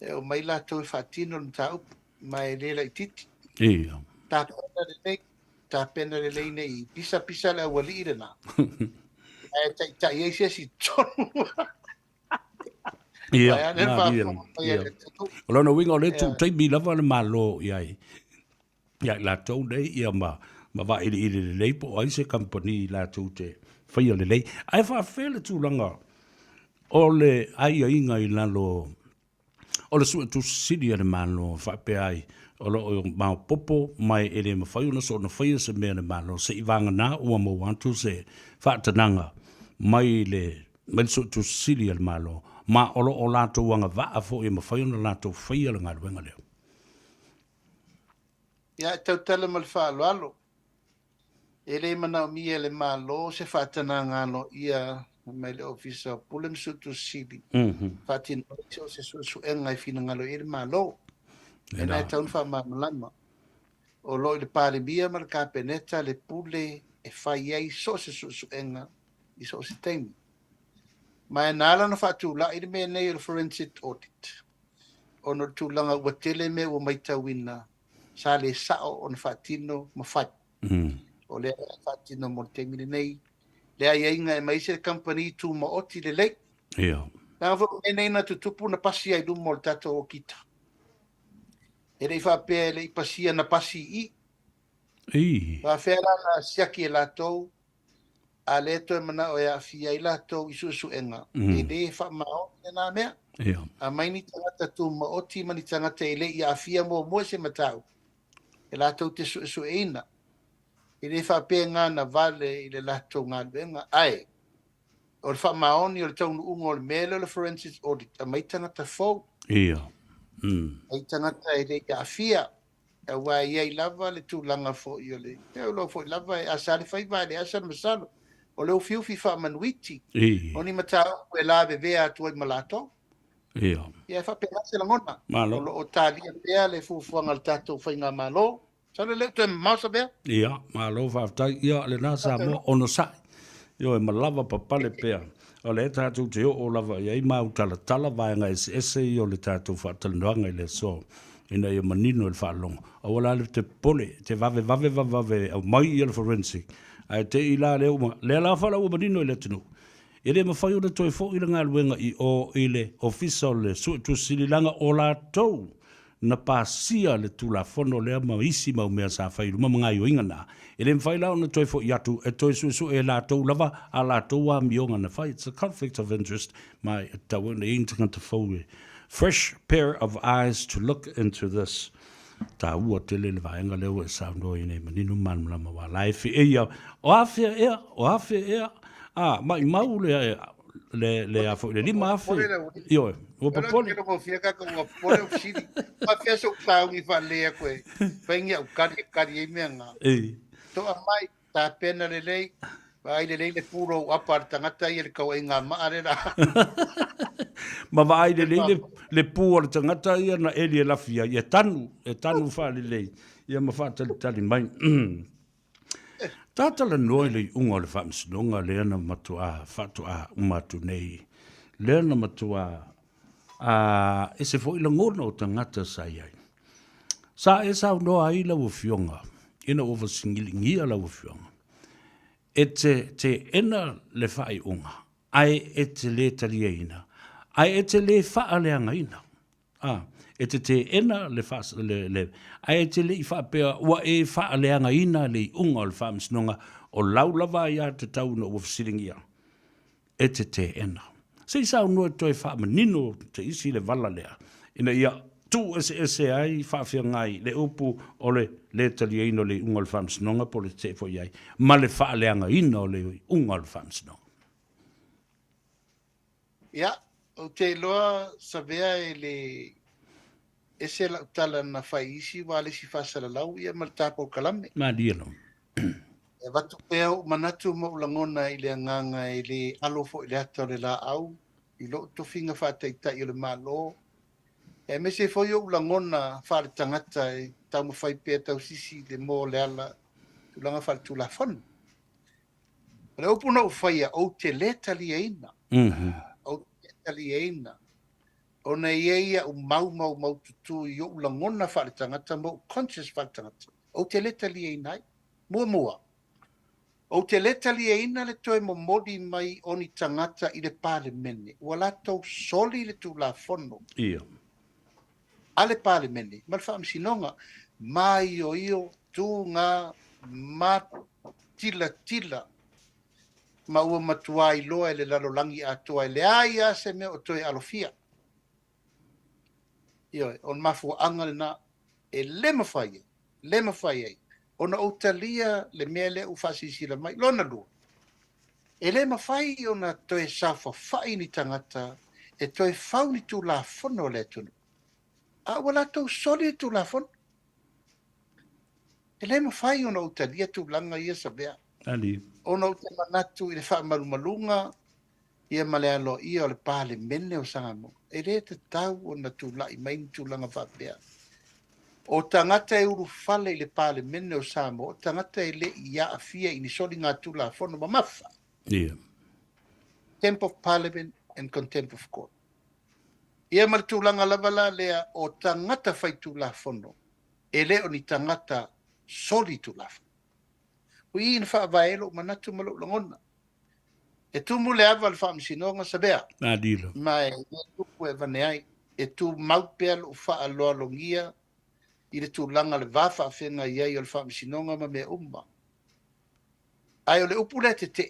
E o mai la tau e whatino na tau mai le la i titi. Ia. Tā pena le lei nei pisa le awali ire na. E ta iei se si tonu. Ia, o lona winga o le tu taimi lava le malo iai. Ia la tau nei ia ma va ili le leipo ai se company la tu te whaia le lei. Ai wha whele tu langa o le aia inga i lalo o le sua tu siri le malo wha pe ai o lo mau popo mai ele ma whaiu na so na whaia se mea le malo se i vanga na ua mo wantu se wha tananga mai le so tu siri le malo. Ma olo o lato wanga vaa fo e mawhai na lato whaia la ngā ruenga leo. Ia, tau tala mal whaaloalo. E le mana o mia le malo se whatana ngāno ia mai le ofisa pulen sutu sili. Whatin o se su enga i whina ngalo i le malo. E nai taun wha mamalama. O lo i le pāle mia ma le kāpeneta le pule e whai ei so se su enga i so se teimi. Ma e nāla na whātula i le mea nei o forensic audit. O no tūlanga ua tele me ua maitawina sa le sao o na whātino ma whai. O le whātino mo te mine nei. Le ai inga e maise le company tū ma oti le lei. Ia. Nā whako e nei na tutupu na pasi ai lumo le tato o kita. E rei whapea le i pasia na pasi i. Whawhea la siaki e lātou. A le to mana o ia fia i lātou i su enga. E le whamao e nā mea. A mai ni tangata tū ma oti mani tangata e le i a fia mo se matau. E lātou te su eina. E le whapea ngā na vale i le lātou ngā luenga. Ai, o le whamao ni o le taunu ungo o le mele o le forensic audit. A mai tangata fau. Ia. Ai tangata e le i a fia. E wā iei lava le tūlanga fo i o le. E o lo fo i lava e asari Faigafaiva le asari masalo. O leo fiufi whamanuiti. O ni matau e la vevea atua i malato. Ia. Ia whapea se la ngona. Malo. O tālia pea le fufuanga le tātou whainga malo. Sale leo tu e mausa bea? Ia, malo whaftai. Ia, le nā Samoa ono sai. Io e malawa papale pea. O le tātou te o lava ia i mau tala vaenga ese i o le tātou whatalanoanga i le so. Ina i manino le whaalonga. O wala le te pole, te vave au mai i le forensic. Ai te i la leo ma. Le la whala ua manino i le tunu. E le mawhai o le toi fo i le ngā luenga i o i le ofisa o le tu sililanga o la tau. Na pasia le tula fono lea ma isi mau mea sa whai ruma mga i o inga na. E le mwhai lao na toi fo i atu e toi su e la tau lava a la tau a mionga na whai. It's a conflict of interest. Mai tau na intinga te fau fresh pair of eyes to look into this. Ta ua tele le vaenga leo e sauno i nei maninu manulama wa laifi e ia. O awhia ea. Mai mau le afo, le lima afe. Io, o papole. Pero ko fia ka ko pole o siri. Ma fia so tau i fa lea koe. Pengia o kari e mea ngā. To a mai ta pena le lei. Vai le lei le puro apar tangata i le kau e ngā maarera. Ma vai le puro tangata i na eli e lafia. E tanu wha le lei. Ia ma wha tali mai. Tātala noi le unga le whamsinonga lea na matua whatua umatu nei. Lea na matua E se fo ila ngona o tangata sai ai. Sa e sa no ai la o fionga. Ina o va singilingia la o fionga. E te ena le fai unga. Ai e te le taliaina. Ai e te le faa leanga ina. E te ena le fa le ai e te le fa pea wa e faa leanga ina le unga o le fa msnonga o laulava ia te tau no o fsilingia. E te ena. Se isa no to e fa manino te isi le vala lea. Ina ia tu ese ai fa fia ngai le upu o le taliaino le unga o le fa msnonga po le te fo iai. Ma le faa leanga ina o le unga o le fa msnonga. Ia, o te loa sa vea e le ese la tala na fai isi wa le si fasala lau ia mal tapo kalame. Ma dielo. E watu pea o manatu mo ulangona i le nganga i le alofo i le ato le la au. I lo to finga whāteita i le malo. E me se foi o ulangona whare tangata e tau mawhai pea tau sisi le mō le ala. Ulanga whare tu la whanu. Le opuna o whaia o te letali e ina. O te letali e ina. O na ia o mau tutu i o ulangona whare tangata mo conscious whare tangata. O te letali e ina. Mua. O te letali e ina le toe mo modi mai o ni tangata i le pale mene. Ua latou soli le tu la fono. Ia. A le pale mene. Ma le whaamsinonga. Mai o io tu ngā tila. Ma ua matua i loa le lalolangi atua i le aia se me o toe alofia. Ioi, on mafu anga le na e le mawhai ei. Ona o talia le mele u fasisila mai lona lua. E le mawhai ona toe safa whai ni tangata e toe whau ni tu la fono le tunu. A wala tau soli tu la fono. E le mawhai ona o talia tu langa ia sa bea. Ali. Ona o te manatu i le wha malumalunga ia male alo ia o le pale mene o sangamo. E le te tau ona tu lai mai tu langa wha bea. O tangata e uru fale i le pale mene o Samoa, o tangata e le ia a fia i ni soli ngā tula fono ma mafa. Yeah. Contempt of Parliament and contempt of court. Ia mara tūlanga lavala lea o tangata whai tula fono, e le o ni tangata soli tula fono. O i ina wha vaelo manatu malo langona. E tumu le awa le wha msinonga sa bea. Adilo. Mai e tupu e vaneai, e tu maupea lo wha aloa longia, i le tūlanga le wafa a whenga iei o le whaamisinonga ma mea umma. Ai o le upu le te te,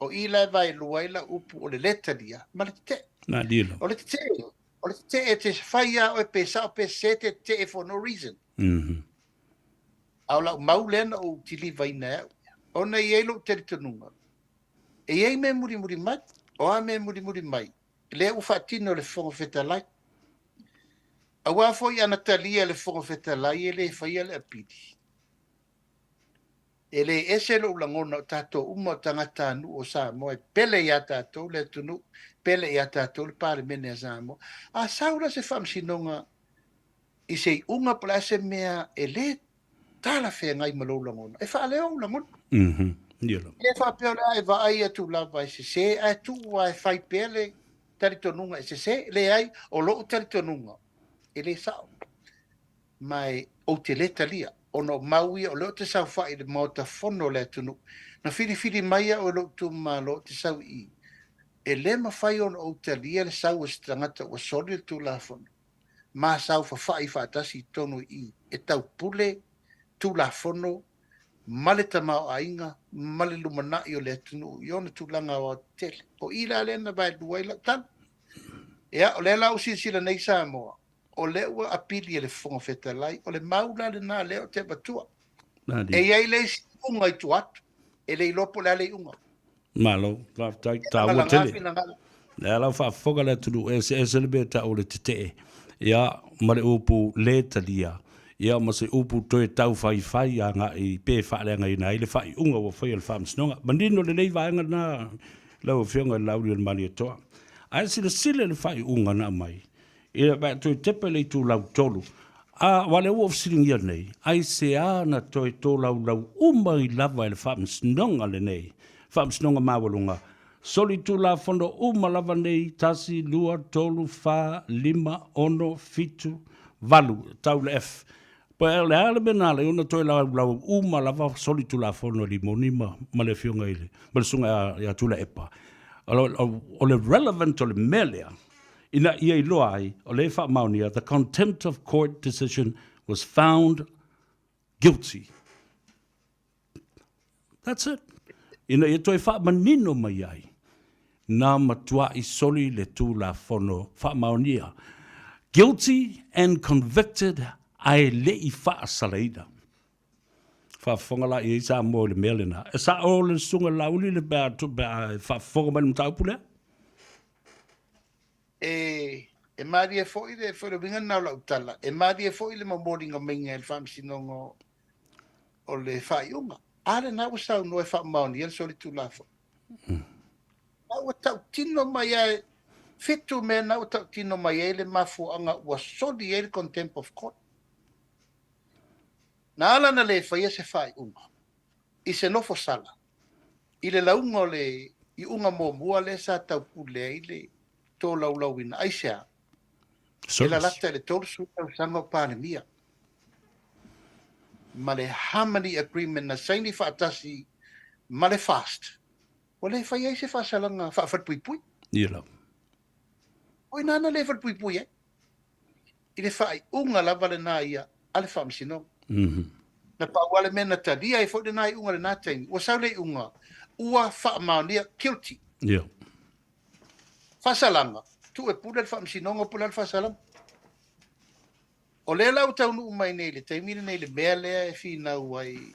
o i lai vai luaila upu o le letalia, ma le te. Na dilo. O le te e te whaia o e pesa o pesa te for no reason. Au lau maulena o tili vaina ea. O na i eilo te ritonunga. E iei me muri mai, o a me muri mai. Le ufa tino le whongo wheta lai. Awa foi ana talia le fongo fetalai ele faia le apidi. Ele ese lo langona tato uma tangata nu o Samoa pele ya tato le tunu pele ya tato le pare mene Samoa. A saura se fam sinonga i se unga place mea ele tala fe ngai malo langona. E fa le o langona. Dielo. E fa pele ai va ai atu lava se ai tu wa fai pele taritonunga se le ai o lo taritonunga. Ele sao. Mai o te letalia, o no maui o leo te sau whai le mauta fono le tunu. Na whiri maia o leo tu ma lo te sau i. E le ma whai on o te lia le sau e strangata o soli tu la fono. Ma sau whai whaatasi tonu i. E tau pule tu la fono, male tamau ainga, male lumana i o le tunu. Iona tu langa o tele. O ila lena vai duwaila tan. Ea, o le la usi sila nei Samoa. O le ua apili e le fonga fetalai, o le maula le nā leo te batua. E iei le unga i tu atu, e le ilopo le ale unga. Malo, ta ua tele. Le alau whaafoga le tunu, e se le beta o le te. Ia, ma le upu le talia. Ia, ma se upu toe tau whai a ngā i pē whaaleanga i nā, i le whai unga wa whai al whaamsinonga. Mandino le nei vaenga nā, lau whionga Laaulialemalietoa. Ai sile le whai unga nā mai. Ia ba toi tepe le tu lau tolu. A wale ua fsiringia nei, ai se ana toi tō lau umai lava ele whaamsinonga le nei. Whaamsinonga mawalunga, Soli tula fono lava nei tasi lua tolu fa lima ono fitu valu taule F. Pa le ale benale una toi la lava soli tula fono limonima ma le fionga ile. Ma le sunga ya tula epa. O le relevant o le melea ina ia iloa ai o le fa maunia, the contempt of court decision was found guilty. That's it. Ina ia toi fa manino mai ai. Na matua I soli le tu la fono fa maunia. Guilty and convicted ai le I fa salaida. Fa fonga la I sa mo le melena. E sa o le sunga lauli le ba tu ba fa fonga mai mtau pule? E mari e foi le foi vinga na la utala. E mari e foi le mamoringa menga el fam sinongo o le faiunga. Ale na usa no e fa maunia soli tu la fono. Au tau tino mai ai, fitu me na tau tino mai ai le mafuanga ua soli e le contempt of court. Na ala na le whaia se whai unga. I se nofo sala. I le launga le, I unga mō mua le sa tau pule ai le tō laulauina aisea. E la lata le tōru su tau sanga o pānemia. Ma le Harmony Agreement na saini whaatasi ma le fast. O le whai se whasalanga whaafat-pui-pui. Ia. O nana le whaafat-pui-pui I le whai unga lava le nā ia ale whaamisino. Na pauale mena tadia I fo le nā unga le nā taini. O sau le unga ua whaamaunia guilty. Ia. Whasalanga. Tu e pula le whaamisino ngā pula le whasalanga. O le lau taunu umai nei le taimine nei le mea lea e whinau ai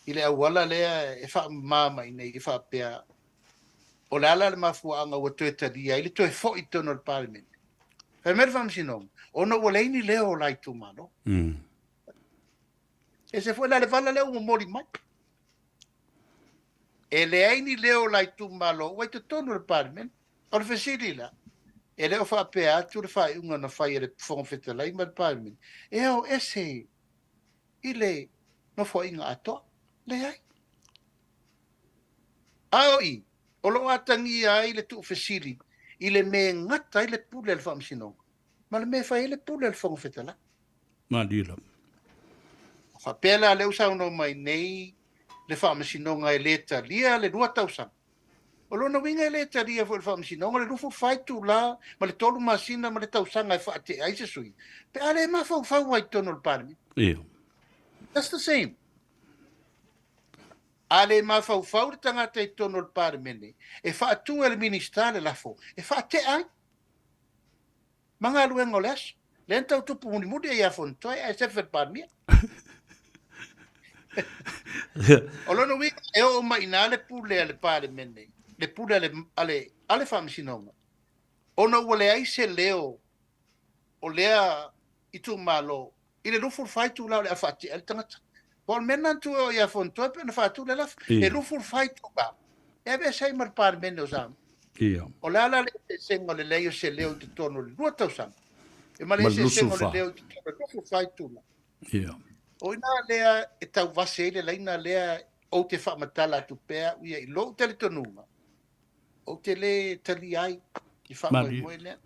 I le awala lea e wha mama I nei e wha pia. O le ala le mafuanga ua toe tadia I le toe fo I tono le parliament. Whai mera whamsinong. O no ua leini leo o lai tu mano. E se fo la le vala leo mori mai. E le aini leo lai tu malo ua I te tono le parliament. O le whesiri la. E leo wha pia atu le wha unga na whai le whongwheta lai ma le parliament. E au ese I le no fo inga atoa. Le ai. Ai, o lo atangi ai le tu fesiri, I le me ngata I le pule le whamsinong. Ma le me whai le pule le whongwhetala. Ma dila. Whapela le usauno mai nei le whamsinonga le talia le nua tausang. O lo na winga le talia fo le whamsinonga le rufu whaitu la, ma le tolu masina ma le tausanga I whaate aise sui. Pe ale ma whau whau ai tono le parmi. Ia. That's the same. Ale ma fau le tangata I tono le parmene. E whaatunga le Minisita le lafo. E whaate ai. Manga luengo les. Le entau tupu muni mudi e afontoi. E se whet parmia. O lono wika e o maina le pule le parmene. Le pule ale whamsinonga. Ona ua le aise leo. O lea I tu malo. I le rufu whaitu lao le a whaate ale tangata. Pol mena tu o ia fonto pe na fatu le laf e rufu fight ba e be sai mar par meno sam ia o la le sengo le leo se leo te tono le ruta sam e ma le sengo le leo te tono rufu fight tu ia o ina le e tau vase le ina le o te fa matala tu pe ia I lo te le tonuma o te le tali ai I fa mo le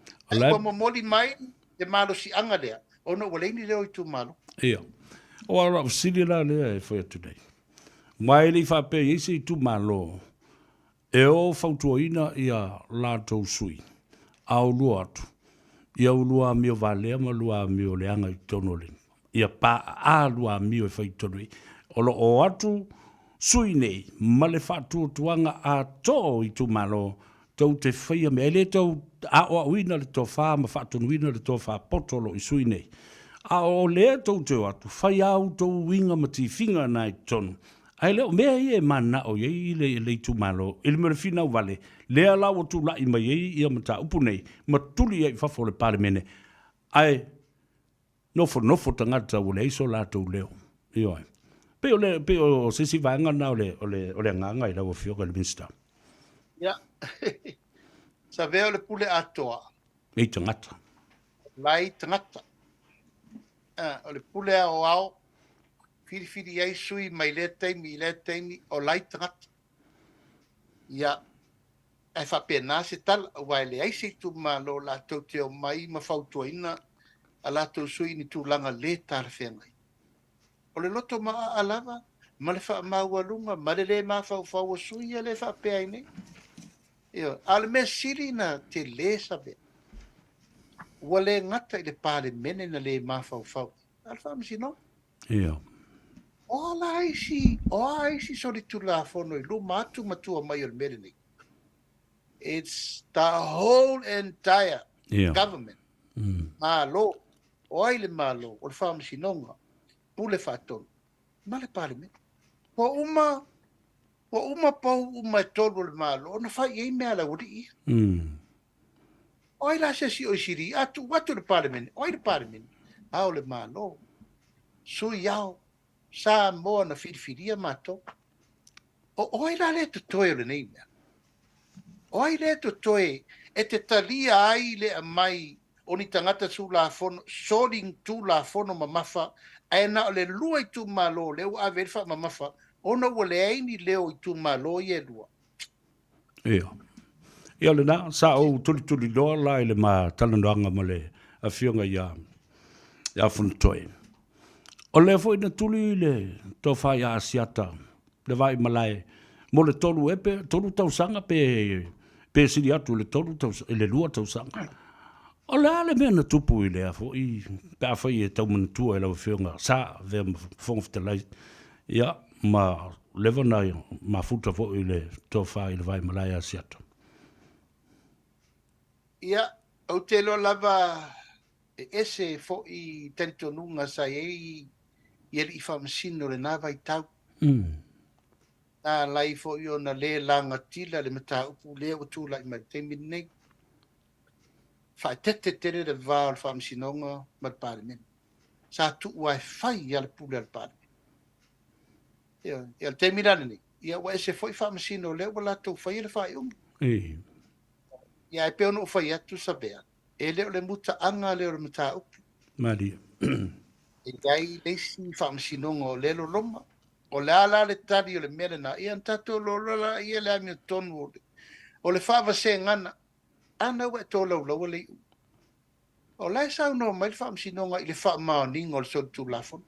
o mo moli mai de malo si anga le o no wale ni leo I tu malo ia o ara sili la le e foi today mai li fa pe isi tu malo e o fautuina ia la to sui au luatu ia lua mi vale ma lua mi o le anga tonole ia pa a lua mi o fai tonoi o lo o atu sui nei ma le fatu tuanga a to I tu malo tau te fai me le tau a o uina le to fa ma fatu uina le to fa potolo I sui nei a o le tau te atu, whai au tau winga ma ti whinga nai tonu. Ai leo, mea I mana o iei le tu malo, ili mele whina u vale, lea lau o tu lai ma iei ia ma ta upu nei, ma tuli iei whafo le pare mene. Ai, nofo tangata o le iso la tau leo. Io ai. Pe o sisi vanga na o le nganga I lau o fioka le Minisita. Ya. Sa veo le pule atoa. Ei tangata. Lai tangata. O le pule o ao, whiri ai sui mai le teimi o lai tangata. Ia, ai whapena se tala wai le ai se tu malo la tau te o mai ma whautuaina a la tau sui ni tūlanga le tāra whengai. O le loto maa alava, ma le wha maualunga, ma le maa whau sui a le whapea nei. A le mea siri na te le sabe. Ua le ngata i le pāle mene na le maa whau. Al whamisi no? Ia. O aisi sori tu la fono i lu matu matua mai o le mene nei. It's the whole entire government. Malo. O ai le malo. O le whamisi nonga. Pule whatonu. Ma le pāle mene. Wa uma pau uma tolu le malo. Ona whai ei mea la uri i. Oi la se si o siri. Watu le pāle mene. Oi le pāle mene. Ao le malo. Sui au. Samoa na whiriwhiria mato. Oi la le to toe le nei mea. Oi le to toe e te talia ai le a mai o ni tangata su la fono, soling tu la fono mamafa, e na o le lua i tu malo, leo a verfa mamafa, ona ua le aini leo i tu malo i e lua. Ia. Ia le na, sa o tuli loa la ile ma talandoanga ma le a fionga ia funtoe. O le fo ina tuli le to fai a asiata, le vai malai, mo le tolu epe, tolu tausanga pe siri atu le tolu tausanga, le lua tausanga. O le ale mea na tupu i lea fo, i pēa fai e tau manatua e lau whiunga, sa vea whongaftalai, ia, ma lewa nai, ma futa fo i le tō whai le vai malai a siata. Ia, au te lo lava e ese fo i tentonunga sa i ele i whamasino le nawa i tau. Nā lai fo i o na le langa tila le mata upu le o tūla i mai te minei. Whai tete tere le vāo le whamasinonga ma le pāremene. Sa tu wai whai i ale pule ale pāremene. Ia le te mirane nei. Ia wa ese fo i whamasino le o la tau whai le whai ungi. Ia e peo no whai atu sa bea. E leo le muta anga leo le mata upu. Maria. E gai leisi whamasinonga o lelo loma. O le ala le tari o le mere na. Ia antato lo la ia le ami o tonu o le whawa se ngana. Ana wa to lau le o lai sau no mai whaamsinonga i le whaamaoninga o le sol tu lafon.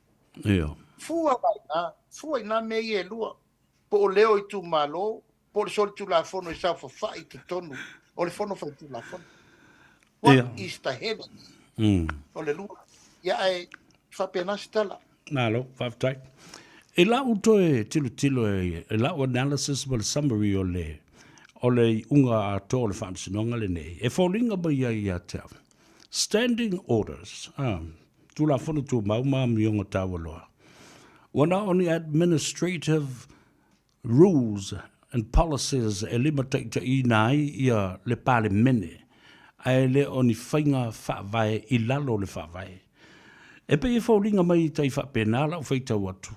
Ia. Fua ina me i e lua. Po o leo i tu malo, po le sol tu lafon o i sau fa i tu tonu, o le fono fa tu lafon. What is the heaven? O le lua. Ia e whapena stala. Nalo, whaftai. E la uto e tilo e la analysis o le summary o le unga a tō le whaamsinonga le nei. E whaulinga ba ia tau. Standing orders. Tu la whanu tu mauma mionga tāwaloa. Wana only administrative rules and policies e lima taita i nai ia le pale mene. Ai le oni whainga whaavai i lalo le whaavai. E pe e whaulinga mai tai whapena lau whaitau atu.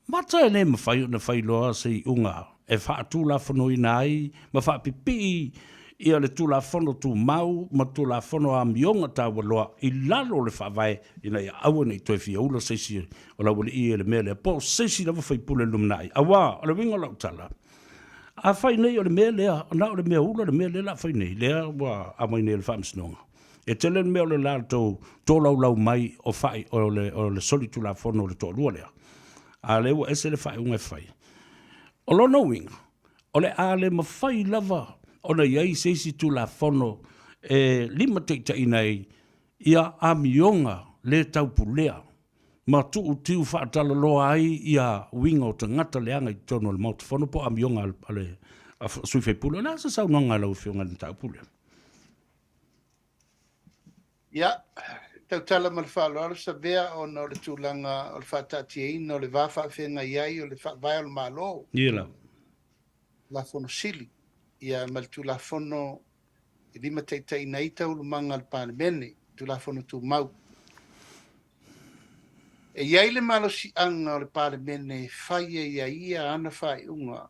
Mata e le mawhai na whailoa se unga. E whaatu la whanu i nai, ma whaapipi ia le tula whanu tu mau, ma tula whanu a mionga tāwaloa i lalo le whaavai ina ia aua nei toi fia ula seisi o lau le i e le mea le po seisi lawa whaipule lumnai. Awa, o le winga lau tala. A whai nei o le mea lea, na o le mea ula le mea lea la whai nei, lea wa amai nei le whaamsinonga. E tele le mea o le lalo tō lau mai o whai o le soli tula whanu o le tō lua lea. A lewa ese le whai unga whai. O lono winga, o le ale mawhai lava, o na iai seisi tu la whono e lima teita inai ia amionga le taupulea. Ma tu utiu whaatala loa ai ia winga o tangata leanga i tono le mauta whono po amionga ale suifei pule. Nā sa sau nonga lau whionga ni taupulea. Ia, tautala ma le whaaloalo sa bea o na o le tūlanga o le whaatatiaina o le whawhawhenga iai o le whaavai o le malo. Ia la fono sili ia mal tu la fono i lima teitai nei tau lumanga al panemene tu la fono tu mau e iai le malo si anga o le panemene fai ia ana fai unga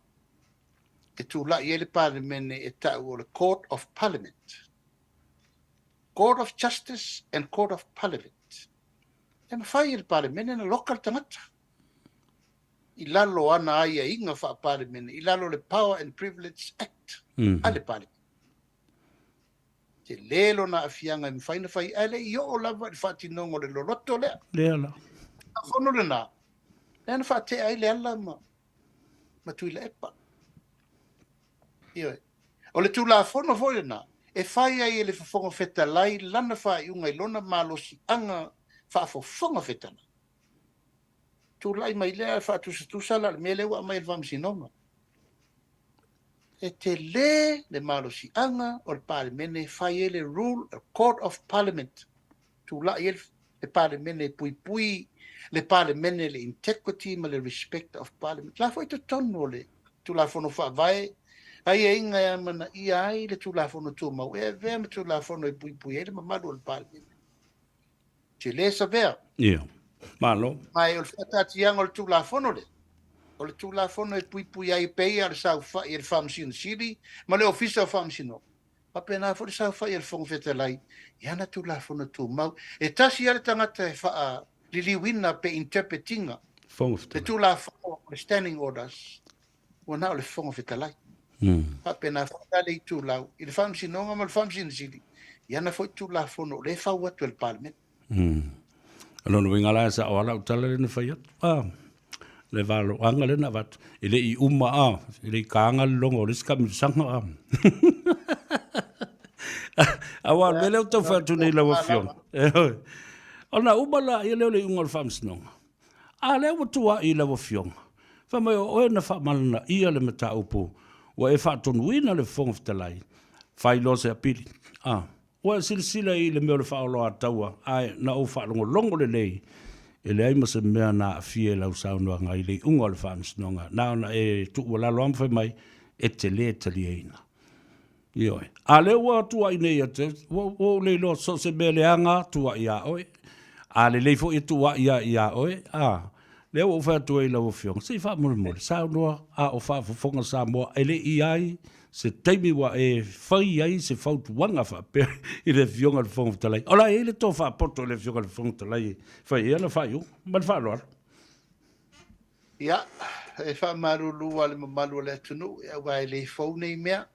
e tu la iai le panemene e tau o le Court of Parliament, Court of Justice and Court of Parliament e ma fai le panemene na local tangata i lalo ana aia inga wha parimene, i lalo le Power and Privilege Act. Ale parliament. Te lelo na afianga mi faina fai ale yo o lava fati nongo le loloto le. Leala. Fono le na. Nana fate ai le ala ma tui le epa. Io. O le tula fono foi na. E fai ai le fongo feta lai lana fai unga ilona malosi anga fa fo fongo feta. Tu lai mai le fa tu sala me le wa mai vam sinonga. E te le malosi anga o le parlemene fai le rule a court of parliament. Tu lai le parlemene pui le parlemene le integrity ma le respect of parliament. La foi to tono le tu la fono fa vai ai inga ya mana ai le tu la fono tu mau e ve me tu la fono e pui le mamado le parlemene. Te le sa ver. Yeah. Malo. Mai o fatati yang o tu la fono le. O le tu la fono e pui ai pei al sau fa il famsin city ma le office of famsino. Apena fo sa fa il fong fetelai. Yana tu la fono tu mau e tasi ale tangata fa liliwina pe interpretinga. Le tu la fono standing orders. Wana le fong fetelai. Apena fo le tu la il famsino ma il famsin city. Yana fo tu la fono le fa wat el parlement. Alona wingala sa wala utala le fayat. Le valo anga le na vat. Ile I uma ile kanga longo le ska mi sanga Awa mele uta fa tu nei la wafion. Ona ubala ile le ungol fams no. Ale utua I la wafion. Fa mai o na fa malna ia le mata upo. Wa e fa ton wina le fong of the lai. Fai lo se apili. Wa silsila I le me fa lo atawa. Ai na o fa longo le lei. Ele ai mase mea na fie lau saunua ngai le unga le whamsinonga. Nā na e tu wala loam whai mai e te le tali eina. Ioi. A le ua tua I nei ate, o le lo so se mea le anga tua ia oe. A le leifo I tua ia oe. Le ua whai tua I lau whiong. Se wha mole mole. Saunua a o wha fufonga Samoa. Ele I ai se teimi wa e whai ai se whautu wanga wha pe I le whionga le whonga talai. Ola e le tō wha poto le whionga le whonga talai. Whai e ala whai u. Man wha loa. Ia, e wha maru lua le mamalu le tunu. E wai le whau nei mea.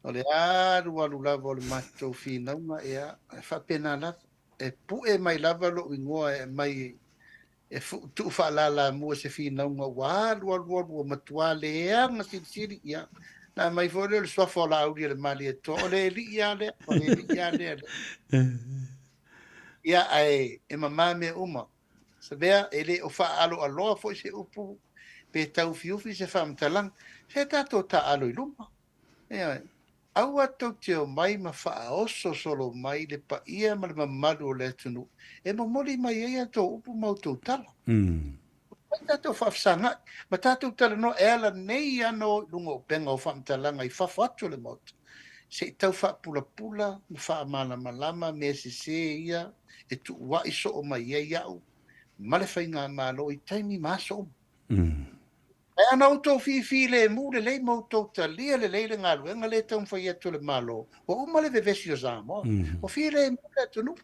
O le aru alu lava o le mato whinaunga ea. E wha pena lava. E pu e mai lava lo ingoa e mai e tu wha la mua se whinaunga. Walu alu matua le ea nga siri ia. Na mai fore le swa Laaulialemalietoa le ia le o le ia le. Ia ai e mama me uma. Se vea ele o fa alo aloa foi se upu pe tau fiufi se fa mtalang. Se tato ta alo iluma. Ia au ato te o mai ma fa oso solo mai le pa ia ma le mamadu le tunu. E mamoli mai ia to upu mau tau tala. Tato whafsanga, ma tato tala no ela nei ano lungo penga o whamtalanga I whawhatu le mot. Se tau whapula, ma whaamana malama, me se ia, e tu wa iso o mai iau, male whainga malo I taimi maso. E ana o tau fi le mu le lei mau tau talia le leile ngā luenga le tau mwhai atu le malo, o umale vevesi o Samoa, o fi le mu le tunu,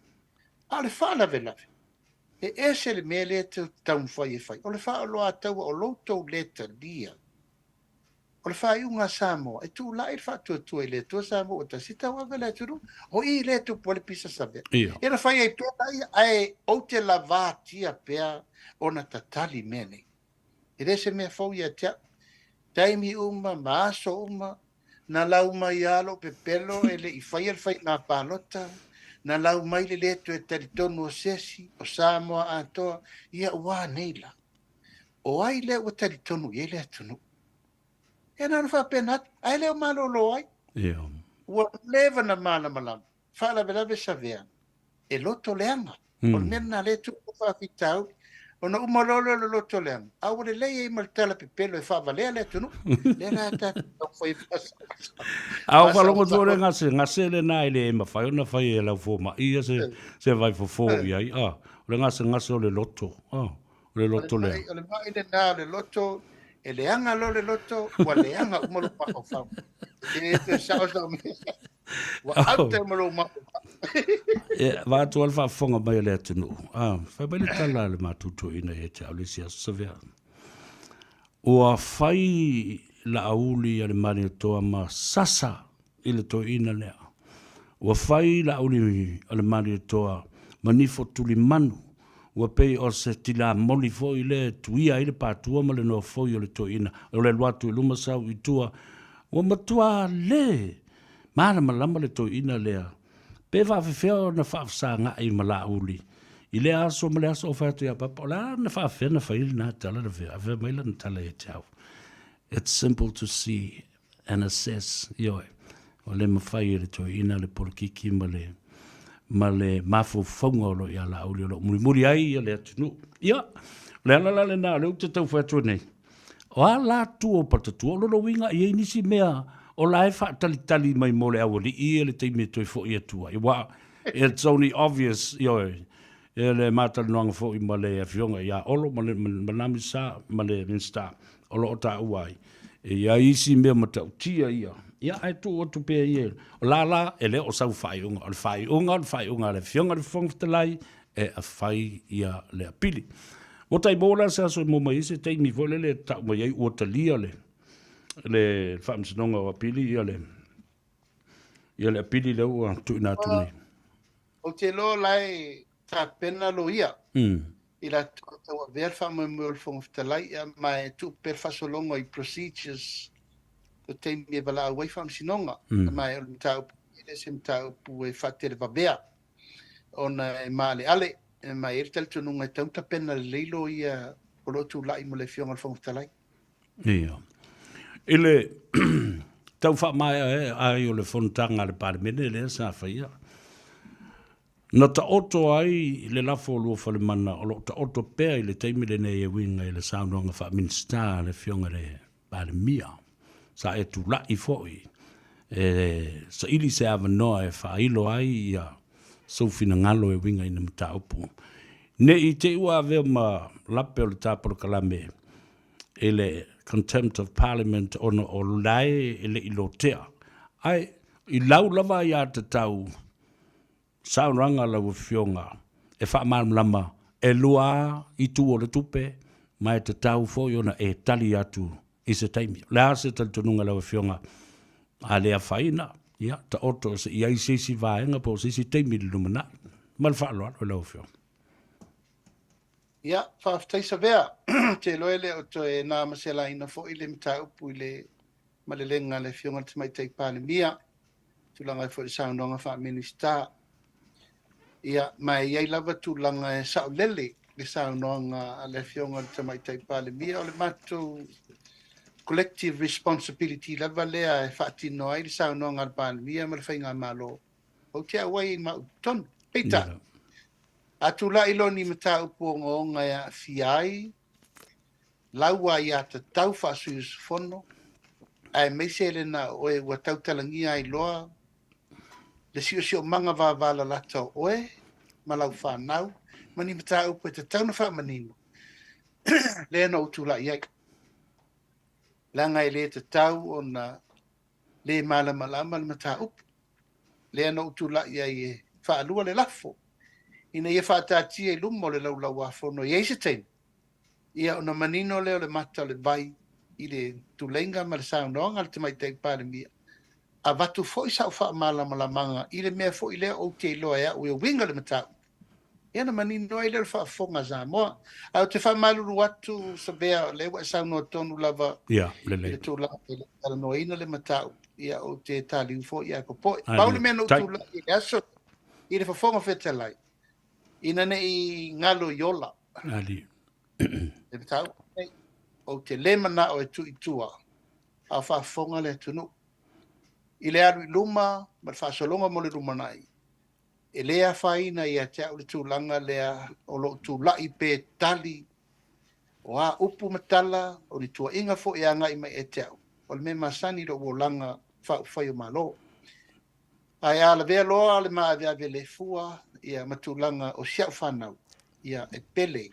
a le whala velave. E ese le mea le tau mwhai e whai. O le wha aloa tau o loutou le talia. O le wha iunga Samoa. E tu lai wha tua le tua Samoa o ta sita waga le turu. O I le tu pole pisa sabe. E na whai ai pētai ai o te lava tia pēa o na tatali mene. E rese mea whau ia tia. Taimi uma, maaso uma, na lau mai alo pe pelo e le I whai al whai ngā pālota. Na lau mai le leto e taritonu o sesi, o Samoa atoa, ia ua neila. O ai le o taritonu, ia le atunu. E nana wha penat, ai leo malolo ai. Ua leva na mana malama. Whala velave sa vea. E loto leanga. O mena le tu wha fitau. O na umalolo le loto leanga. Awa le lei e maltala pe pelo e wha valea le atunu. Le na ata. Au whalongo tōre ngase le nai le e mawhai, ona whai e lau fōma. Ia se vai fō iai. Le ngase o le loto. O le loto lea. O le mai le nā le loto, e le anga lo le loto, wa le anga umalu pako whau. E te sao sao me. Wa au te umalu mako. Wa atu alfa whonga mai le atunu. Whai mai le tala le matutu ina e te aulisia savea. Ua whai Laaulialemalietoa ma sasa i le toina lea. Ua fai Laaulialemalietoa manifo tuli manu. Ua pei o se tila moli fo i le tuia i le patua ma le noa fo i o le toina. O le luatu i luma sau i tua. Ua matua le. Mana malama le toina lea. Pe whawhewheo na whawhsa ngā i ma Lauli. I le aso ma le aso o whatu ia papa. O la na whawhewheo na whaili na tala na whea. Awea maila na tala e tau. It's simple to see and assess. Ioi. O le mawhai le toina le polokiki ma le mawhawhaunga o lo ia Lauli o lo muri ai ia le atunu. Ia. Le alala le nā leu te tau whatu nei. O a la tuo patatua. Lolo winga i nisi mea o lai tali mai mo le awali i le teime toi fo i atua. It's only obvious, ioi. E le mātali noanga fo i ma le awhionga. Ia olo ma le manamisa ma le minsta. Olo o ta uai. Ia isi mea mata utia ia. Ia ai tu o tu pia ia. O la ele o sau whaiunga. O le whaiunga le whionga le whongfitalai e a whai ia le apili. O tai bola sa so mo mai se teimi fo le tau mai ai o talia le whamsinonga o apili ia le apili le ua tuina tuni. O te lo lai ta pena lo ia. I la tau a ver wha mo le whongfitalai mai tu per whasolonga i procedures o teimi e wala awai whamsinonga. Mai o mtau se mtau pu e whatere wabea. Ona e maale ale. Mai ertel tununga tau ta pena leilo ia o lo tu lai mo le whionga le whongfitalai. Ia. Ile tau wha mai ai o le whontanga le parimene le sa whaia. Na ta oto ai le lafo lua whale mana o lo ta oto pēr i le teimile nei e winga i le saunonga wha Minisita le whionga le parimia. Sa e tu lai fōi. Sa ili se awa noa e wha ilo ai ia soufina ngalo e winga i na mta upu. Ne i te ua veo ma lape o le tāporo kalame e le contempt of parliament ono o lai e le ilotea. Ai, i lau lava i a te tau sauranga lau whionga e wha lama e lua i tu o le tupe mai te tau fo iona e tali atu i se taimi. Le ase tali tonunga lau whionga a lea whaina. Ia, ta oto se ia i sisi vaenga po sisi teimi le lumana. Mal whaaloa o lau whionga. Ia, whaftaisa vea, te loele o to e nā masela ina fo i le mta upu i le malelenga le whionga te mai teik pāle mia, tulanga e fo i saunonga wha Minisita. Ia, mai iei lava tulanga e sao lele le saunonga le whionga te mai teik pāle mia, o le matu collective responsibility lava lea e whaatino ai le saunonga le pāle mia, ma le whainga malo. O te awai ma utonu, peita. Atu la ilo ni mata upo ngonga ya fiai, laua ia te tau whaasuius fono, ai meisele na oe ua tau talangia i loa, le sio manga wāwala lata oe, ma lau whanau, ma ni mata upo e te tau na whamanino. Lea no utu la iai. Langa i le te tau o na le malama lama le mata upo. Lea no utu la iai e whaalua le lafo. Ina ia whaatatia i lumo le lau afono i eise tein. Ia ona manino leo le mata le vai i le tulenga ma le saunonga le te mai teik pāle mia. A watu fo i sau wha malama la manga i le mea fo i leo o te loa ea ui o winga le matau. Ia na manino i le wha fonga Samoa. Au te wha maluru atu sa bea le wa sauno tonu lava. Ia, le. Le tū la le alanoina le matau. Ia o te tali ufo i a kopoi. Paule mea no tū la i le aso i le wha fonga whetalai. Ina nei ngalo yola. Ali. E tau, o te lemana o e tu i tua. A whaafonga le tunu. I le aru i luma, ma whaasolonga mo le luma nai. E lea whaina i a te au le tūlanga lea o lo tūlai pe tali. O a upu matala, o ni tua inga fo i anga i mai e te au. O le me masani lo o langa whai o malo. Ai ala vea loa le maa vea vele fua, ia matulanga o siau whanau, ia e pele,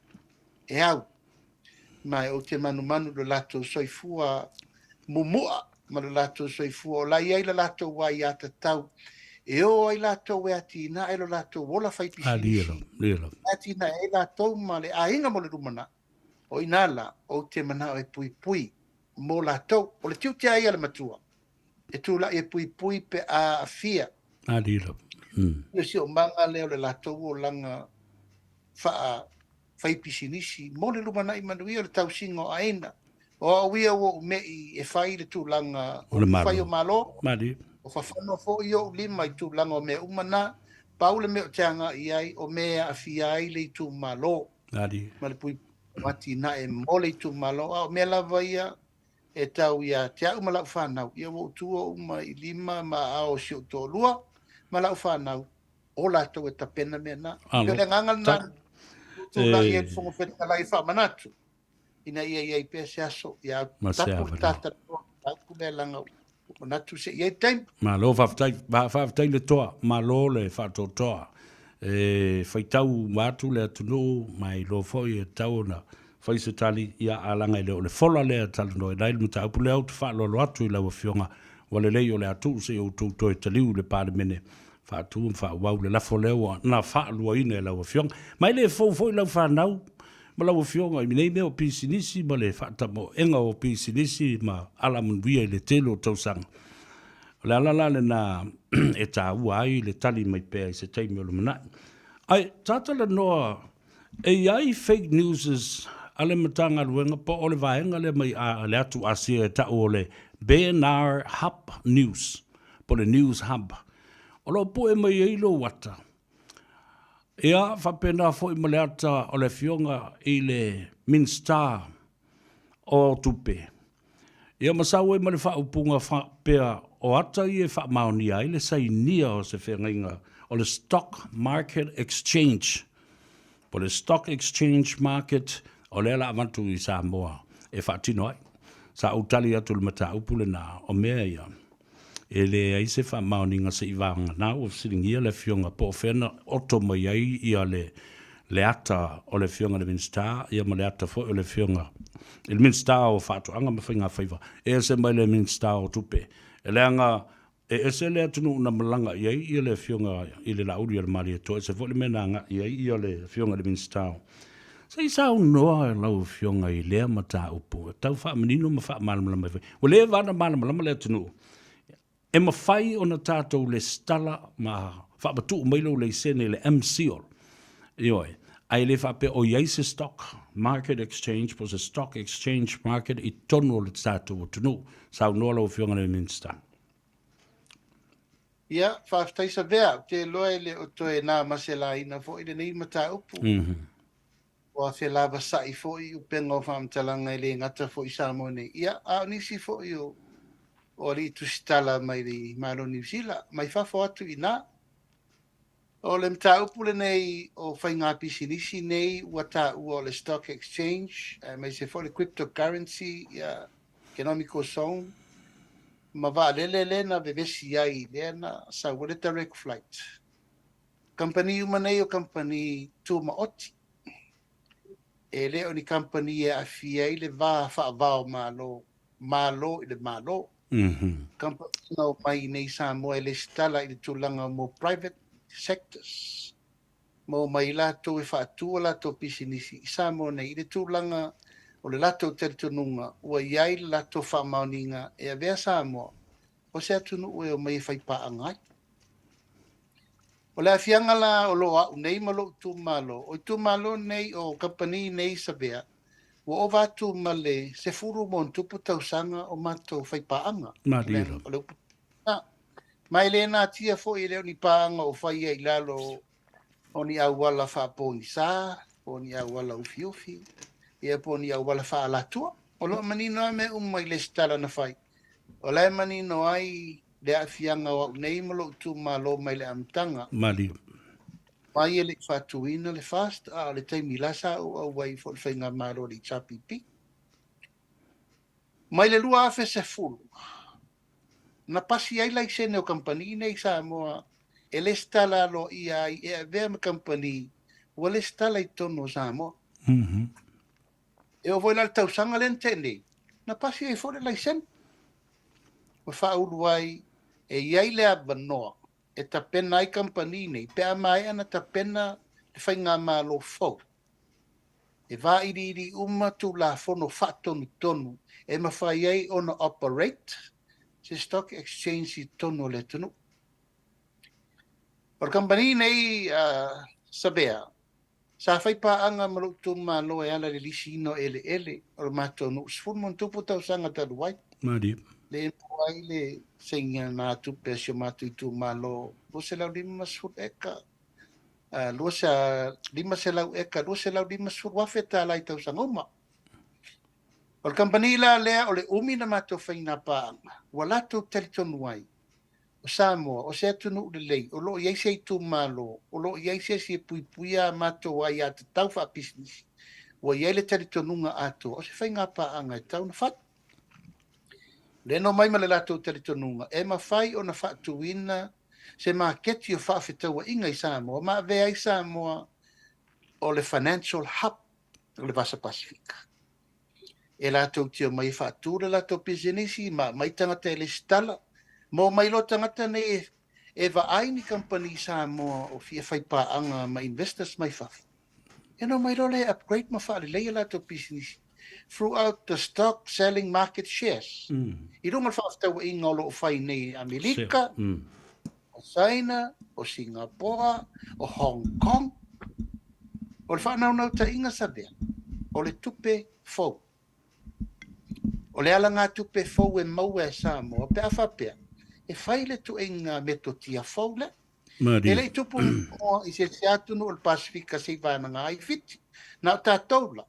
e au. Mai o te manu le lato soifua mumua, ma le lato soifua o lai ai le lato wai a te tau. E o ai lato wea tina, e lo lato wola whaipisi. Lilo. Tina e lato ma le a inga mo le rumana. O inala, o te mana o e pui pui. mo latou o le tiu te ai ale matua e tula e pui pe a afia Adila. Ia si o manga leo le latou o langa fai pisinisi mo le lumanai manuia le tausinga o aina o awia o mei e fai le tūlanga O le fai o malo. malo Mali. o whawhano fo i o lima i tūlanga o mea umana paule mea o teanga i ai o mea a fia ai le tū malo Adi. ma le pui mati na e mo le tū malo o mea lava ia e tau ia te au ma lau whanau ia o tua uma i lima ma ao si o tō lua ma lau whanau o latou e tapena mea na Alo. pe le ngangal na tula ia fongo peta lai fa manatu ina ia pe se aso ia tapu tata tapu le langa manatu se ia time Malo whaftai le toa, malo le whato toa. Whaitau watu le atunu, mai lo foi e tau na whai se tali ia alanga i leo le fola le tali no e nail muta upu le au te wha lolo atu i lawa fionga wale lei o le atu se o tau toi taliu le pāle mene whaatu wha wau le lafo leo na wha lua ina e lawa fionga. Mai le fau foi lau whanau ma lawa fionga i minei mea o pisinisi ma le whaata mo enga o pisinisi ma ala munduia i le telo tausanga. Le alala le na e tā ua ai le tali mai pēr i se teimi o le mana. Ai, tātala noa, e ai fake news ale matanga luenga po o le vaenga le mai a le atu asia e ta o le BNR Hub News, po le News Hub. O lo po e mai eilo wata. E a whapena fo i male ata o le fionga i le Minisita o tupe. Ia masau e male whaupunga whapea o ata i e whaamaoni ai le sai nia o se whengainga o le Stock Market Exchange. Po le Stock Exchange Market o le ala amantu i Samoa e whaatino ai. Sa utali atu le mata upule na o mea ia. E le ai se whaamaoni nga se iwanga na o siringia le fionga po whena oto mai ai ia le ata o le fionga le Minisita ia ma le ata fo o le fionga. Il Minisita o whaatu anga ma Faigafaiva. E se mai le Minisita o tupe. E le anga, e se le atunu na malanga iai ia le fionga i le Laaulialemalietoa, se vole mena nga iai ia le fionga le Minisita. Se i sao noa e lau fionga i lea mata upu. Tau wha menino ma wha malamalama. O le vana malamalama le atunu. E ma whai o na tātou le stala ma wha batu mailo le sene le MCOL. Ioi. Ai le whape o iai se Stock Market Exchange, po se Stock Exchange Market i tono le tātou o tunu. Sao noa lau fionga le Minisita. ia whaftai sa vea te loe le o toe nā masela ina fo i le nei mata upu o a whe lava sai fo i upenga o whamtalanga i le ngata fo i Samoa nei ia a nisi fo i o li tusitala mai li Malo New Zealand mai whafo atu i nā o le mta upu le nei o whainga pisinisi nei ua tā ua o le Stock Exchange mai se fo le cryptocurrency ia economical zone ma va lele na vevesi ai lena sa wale direct flight company umanei o company tu maoti e le oni company e afia i le va fa va malo i le malo company no mai nei Samoa le stala i le tulanga mo private sectors mo mai la to e fa tu la to pisinisi Samoa nei le tulanga o le lato teletununga ua iai le lato whaamauninga e a vea Samoa o se atunu ue o mai whai paangai. O le afianga la o loa nei malo tu malo o tu malo nei o company nei sa vea ua o vatu male se furu mon tupu tausanga o mato whai paanga. Marira. Mai le na tia fo i leo ni paanga o whai ai lalo o ni awala whaaponi sa o ni awala ufi ia po ni awala whaalatua. O lo manino me umai le stala na whai. O le manino ai le afianga o nei malo tu malo mai le amtanga. Mali. Mai e le whatuina le fast a le taimi lasa o au wai fo le whainga maro li chapipi. Mai le lua afe se fulu. Na pasi ai lai sene o company nei Samoa e le stala lo ia ai e a vea me company o le stala i tono Samoa. E o voi la tausanga lente nei. Na pasi ai fo le lai sene. O whauru ai e iai lea banoa e ta pena ai company nei pe a mai ana ta pena e whainga malo fau. E vā iri uma tu la fono whaatonu tonu. E mawhai ei ona operate. Se stock exchange I tonu le tunu. Or company nei sabea. Sa whai paanga marutu ma lo e ala le lisino ele. Or matonu. Sfun mon tupu tau sanga taruai. Mari. Le wai le senga na tupe sio matu I tu ma lo. Lo se lau lima sfun eka. Lo se lima se lau eka. Lo se lau lima sfun wafeta lai tau sangoma. O le kampanila lea o le umi na mato whaina paanga. Walato telitonu ai. O Samoa, o se atunu le lei. O lo iai se tu malo. O lo iai se pui puia mato ai a te tau wha business. O iai le telitonunga ato. O se whaina paanga e tau na what. Le no mai ma le lato telitonunga. E ma whai o na whatuina se ma keti o whawhetaua inga I Samoa. Ma vea I Samoa o le financial hub o le Vasa Pasifika. E lato tio mai whatura lato pisinisi ma mai tangata le stala. Mo mai lo tangata ne e vaaini company Samoa o fia whai paanga ma investors mai whafi. E no mai lo le upgrade ma whaale leia lato pisinisi. Throughout the stock selling market shares. I runga whaaftaua I ngolo o whai nei Amerika, o China, o Singapore, o Hong Kong. O le whanau ta inga sabea. O le tupe fau. O le ala ngā tupe fau e mau e Samoa, pe a whapea. E whai le tu inga metotia fau le. E le tupu mo I se atunu o le Pasifika se vana ngā I fiti. Na o tātoula.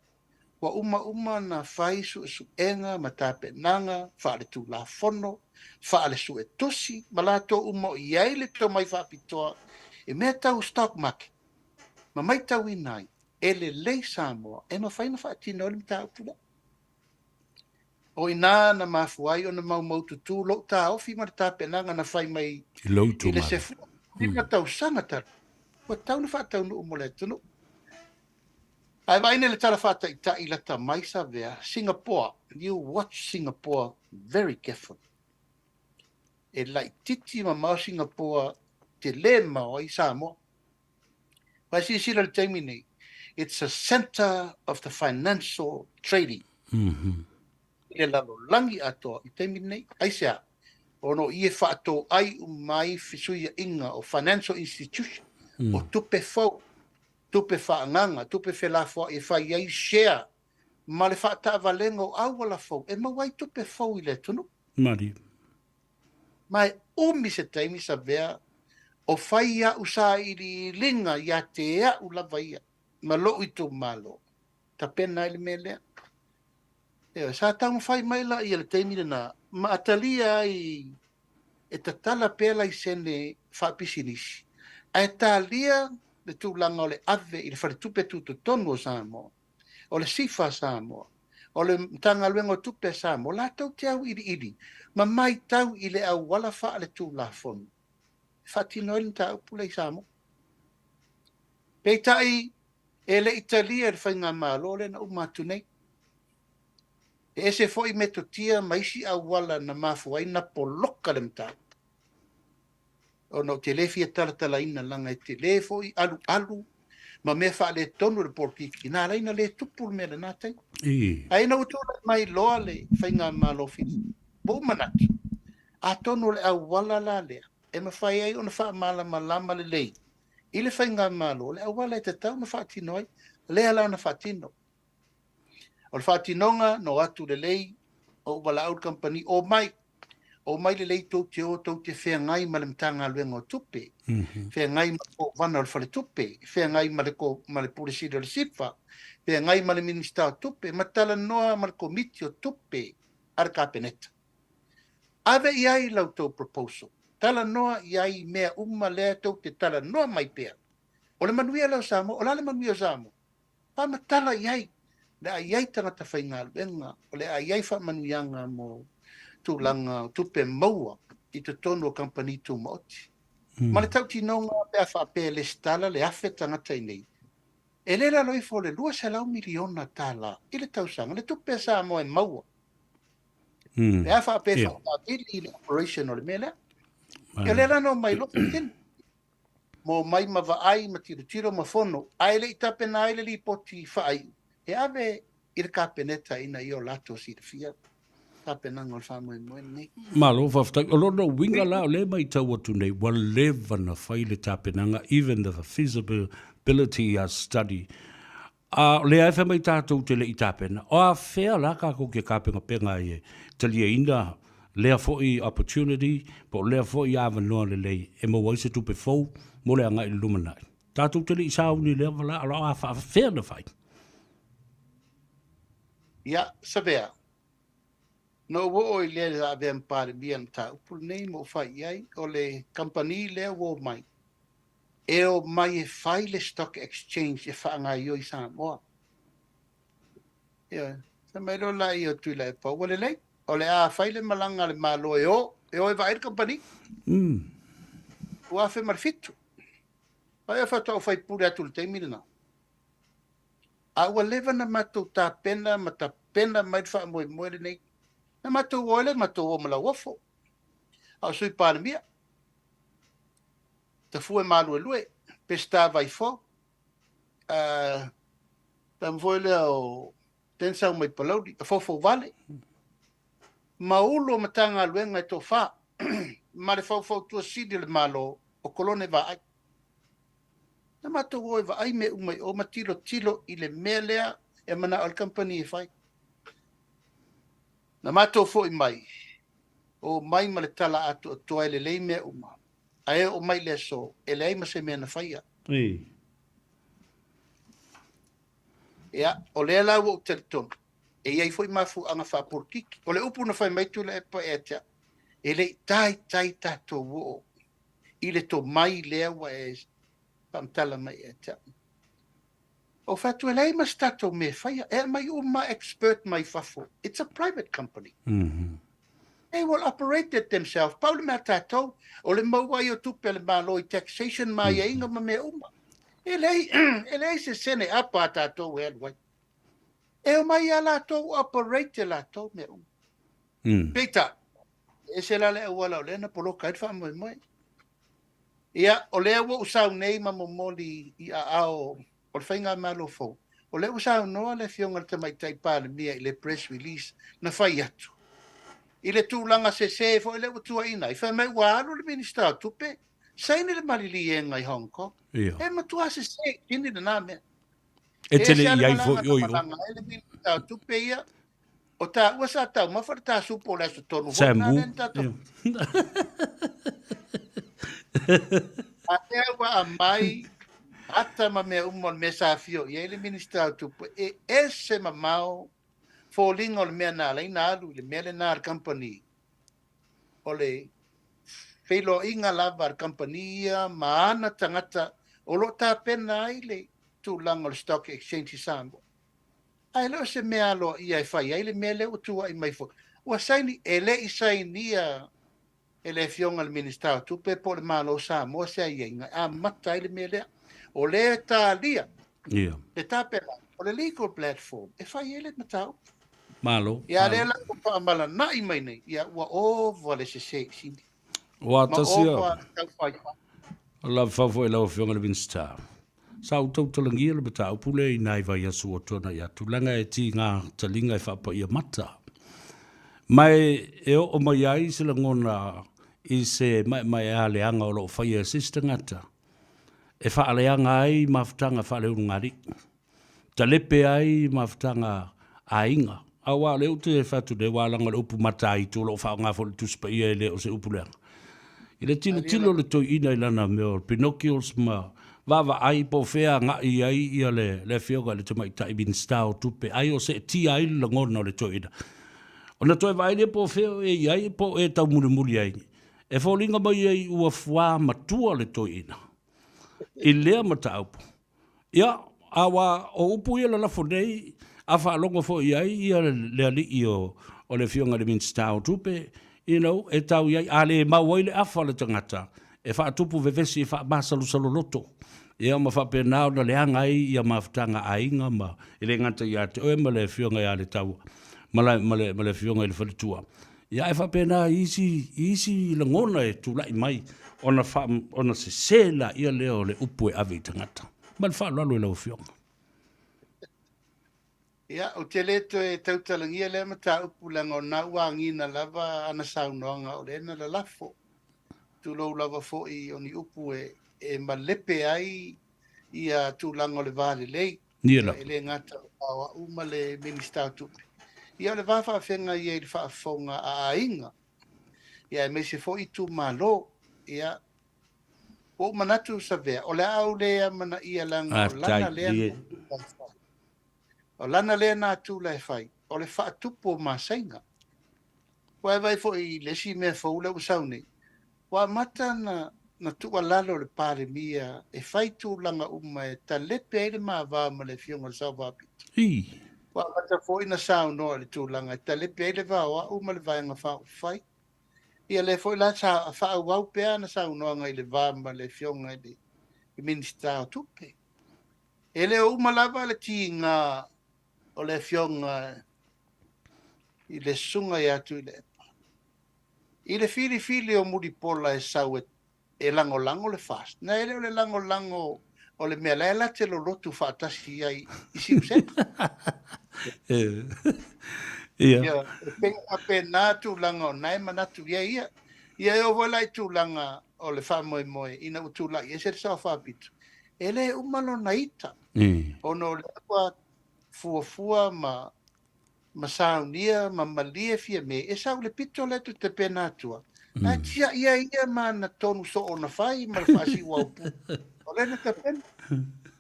Wa uma na whai su enga, ma tāpe nanga, whaale tu la fono, whaale su e tosi, ma lato uma I eile to mai whapitoa, e mea tau stock market. Ma mai tau I nai, e le lei Samoa, e ma whai na whaatino le mta upula. O ina na mafuai o na mau tutu, lo ta ofi ma tāpe nanga na whai mai, I le se fu, ina tau sangata, wa tau na whaatau nu umole tunu. Ai vai nele tala fata I la tamaisa vea. Singapore, you watch Singapore very carefully. E lai titi ma mau Singapore te le mau I Samoa. Vai si sila le taimi nei. It's a center of the financial trading. E lalo langi atoa I taimi nei. Ai sea, ono I e whaato ai mai fisuia inga o financial institution. O tupe fau. Tupe whaanganga, tupe whelafua e whai ai share. Ma le whaata valenga o awala fau. E mawai tupe fau I le tunu. Mari. Mai umi se taimi sa vea o whai a usa I linga I a te ea u lava ia. Ma lo I tu malo. Ta pena ili melea. Eo, sa tau whai maila I le taimi na ma atalia I e tatala pela I sene whapisinisi. A talia le tūlanga o le ave I le wharetupe tutu tonu o Samoa, o le sifa Samoa, o le tanga luenga o tupe Samoa, la tau te au iri, ma mai tau I le au wala wha le tūla fonu. Whatino ili ta upule I Samoa. Peitai e le Italia le whainga malo le na umatu nei. E ese foi metotia maisi au wala na mafuai na poloka le mtau. O no telefi e tala ina langa e telefo I alu ma me fa le tonu le portiki na reina le tupu me le natai ai na utu mai loa le whainga malo fini bo manatu a tonu le au wala la lea e ma whai ai ona wha malama le lei I le whainga malo le au wala e te tau na whaatino ai le ala na whaatino o le whaatinonga no atu le lei o wala au company o mai le lei tau te whea ngai ma le mtanga luenga o tupe. Whea ngai ma ko wana o le whale tupe. Whea ngai ma le pulisiri o le sifa. Whea ngai ma le minista o tupe. Ma tala noa ma le komiti o tupe. Ar ka peneta. Ave iai lau tau proposal. Tala noa iai mea lea tau te tala noa mai pea. O le manuia lau Samoa. O la le manuia Samoa. Pa ma tala iai. Le a iai tangata whainga luenga. O le a iai wha manuianga mo tūlanga tupe maua I te tonu o company tu maoti. Ma le tau tinonga pea whape le stala le afe tangata I nei. E le la loi fo le 2 miliona tala I le tausanga le tupe Samoa e maua. Pea whape whape I le operation o le mele. E le la no mai lo tin. Mo mai ma vaai ma tiro ma fono. Ai le itape na ai le li poti whaai. e ave i le kapeneta ina i o lato si te fia. Kapenanga o whamoe moe ni. Malo whaftai, o lono winga lao le mai tau atu nei, wa leva na whai le tāpenanga, even the feasibility study. Le ai mai tātou te le i tāpena. O a whea la kako ke kāpenga penga e talia ina, lea foi opportunity, po lea foi awa noa le lei, e mo waise tupe fau, mo lea ngai lumanai. Tātou te le i sauni lea wala, alo a whea na whai. Ia, sabea. No wo i le a vea mpare bian ta upu nei mo whai iai, o le company lea wo mai. E o mai e whai le stock exchange e whaanga i o i Samoa. Ia, sa mai lo la i o tui la e pau. Wale lei, o le a whai le malanga le malo e o vai le company. Ua whi marfitu. Pai a whatau whai pure atu le teimina na. A ua lewa na matou tā pena, ma tā pena mai wha moe moe le nei. Na matou oile, matou o mala wafo. Au sui pāre mia. Ta fue malu e lue. Pesta vai fo. Tam voile o tensau mai palaudi. A fofo vale. Ma ulo matanga luenga e tō wha. Ma le fau tua sidi le malo o kolone va ai. Na matou oi va ai me umai o matilo tilo i le mea lea e mana al company e fai. Na matou fo i mai. O mai ma le tala atu o toa le lei mea uma. Ae o mai le so, e le ai ma se mea na whaia. Ia, o le la o telton. E iai foi mafu anga wha portiki. O le upu na whai mai tu le epa e tea. E le tai tato wo. I le to mai lea wa e pamtala mai e tea. O fatu e le ai ma stato me whaia. E mai o ma expert mai whafo. It's a private company. They will operate it themselves. Paul mea tātou, o le mauai o tupe le māloi taxation mai e inga ma mea uma. E lei se sene apa tātou e alwai. E o mai a lātou operate lātou mea uma. Peita, e se la le wala o lena polo kaitwha moe moe. Ia, o lea wo usau nei ma momoli i a ao, o le whainga malo fau. O lea usau noa le fionga te mai taipāle mea i le press release na whai atu. I le tūlanga se fo i le utua ina. I whai mai wālo le Minisita tupe. Saini le malili e ngai Hong Kong. E matua se, kini le nā mea. E tele i ai fo i oi. E le Minisita tupe ia. O tā ua sa tau mawhara tā supo le aso tonu. Samu. A ea wa a mai. Ata ma mea umon me sa fio. I le Minisita tupe. E se ma mau. Falling on me na le na le mele na company ole felo inga lava company maana tangata o lo ta pena ile tu lang o stock exchange sambo ai lo se me alo ia fai ile mele o tu ai mai fo o saini ele isainia ele fiong al minister tu pe por malo samo se ai a mata ile mele o le ta lia le ta pena o le legal platform e fai ile matau Malo. Ia le la ko mala na I mai nei. Ia wa o vale se sindi. Wa tasia. La favo e la fionga le Minisita. Sa u tau talangia le bata upule I nai vai asu o tona ia tulanga e ti ngā talinga e whapa ia mata. Mai e o mai ai se la ngona I se mai a leanga o lo whai assista ngata. E wha leanga ai mawhtanga wha leo ngari. Talepe ai mawhtanga a inga. Awa leo te whatu de wālanga le upu matai tō lo whao ngā whole tuspa ia leo se upu leanga. I le tilo le toi ina ilana meo Pinocchios ma wawa ai po whea ngā I ai ia le whioga le tamai tai Minisita o tupe ai o se ti ai la ngona le toi ina. O na toi vai le po wheo e ai po e tau muri ai. E wholinga mai ai ua whua matua le toi ina. I lea mata upu. Ia, awa o upu ia la lafo nei a whaalonga fo I ai ia le ali I o le whionga le Minisita o tupe, e tau iai, a le maua le awha le tangata, e whaatupu vevesi e wha masalu loto. Ia ma whapena na le anga I ia mawhtanga a inga ma, e le ngata ia te oe ma le whionga ia le tau, ma le whionga I le whalitua. Ia e whapena isi la ngona e tūlai mai, ona se sela ia leo le upu e awe tangata. Ma le whaalalo e lau whionga. Ia, o te leto e tautalangia le mata upu langa o na uangina lava ana saunoanga o le na la lafo. Tu lo lava fo I o ni upu e malepe ai ia tu langa o le vale lei. Niela. Ia ele ngata awa uma le Minisita tupe. Ia le vafa fenga ia I le whaafonga a inga. Ia me se fo I tu malo. Ia o manatu sa vea. O le au lea mana ia langa o lana lea na tu la fai. O lana lea na tu la fai. O le whaatupo masainga. Wa vai fo I lesi mea fo le usaune. Wa mata na tua lalo le pare mia e fai tu langa uma e ta lepe ele ma va ma le fionga sa va pito. Wa mata fo ina sao no le tu langa e ta lepe ele va wa uma le vai nga fa fai. Ia le fo la sa fa wa pe na sao no nga le va ma le fionga de Minisita tupe. Ele uma lava le tinga o le fionga I le sunga ya tu le. I le fili o muri pola e sau e lango le fast. Na ele o le lango o le mea laela te lo lotu whaatasi ai I si usepa. Ia. E penga a pe nā tu langa o nai manatu ia. Ia e o walai tu langa o le wha moe ina utu lai. E se sa whapitu. Ele umalo na ita. Ono le akwa fuafua ma saunia, ma malia fia me. E sau le pito le tu te pe nātua. Na tia ia ma na tonu so o na whai, ma le whaasi waupu. O le na te pena.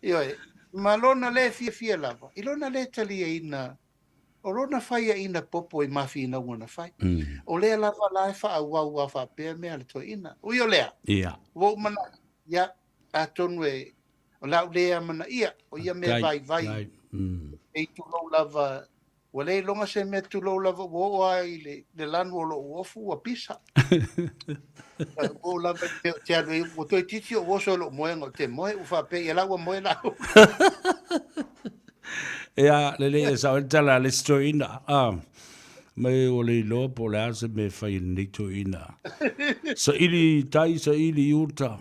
Ioe, ma lona le fia lava. I lona le talia ina, o lona whaia ina popo I mafi ina ua na whai. O lea lava lai wha wau a wha pēr mea le to ina. Ui o lea. Ia. Wau mana, ia, a tonu e, o lau lea mana ia, o ia mea vai. E tu lau lava, wa le longa se me tu lau lava wo ai le lanu o lo uofu a pisa. O lava te anu o toi titi o woso lo moenga te moe ufa pe ia laua moe lau. Ia, le sa o tala le story ina. Me o le lo po le ase me fai ni to ina. Sa ili tai sa ili uta.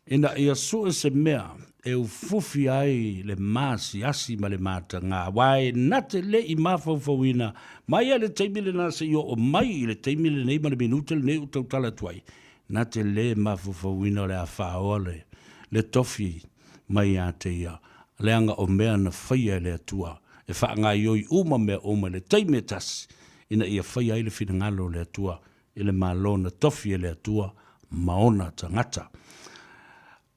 Ina ia so se mea e u fufi ai le masi asi ma le mata ngā wai nate le I mafauwina mai le teimile na se yo o mai le teimile nei ma le minuta le nei o tautala tuai nate le mafauwina le a whaoa le tofi mai a te ia le anga o mea na whaia le atua e wha ngā ioi uma mea uma le teime tas ina ia whaia i le whina ngalo le atua i le malo na tofi le atua maona tangata.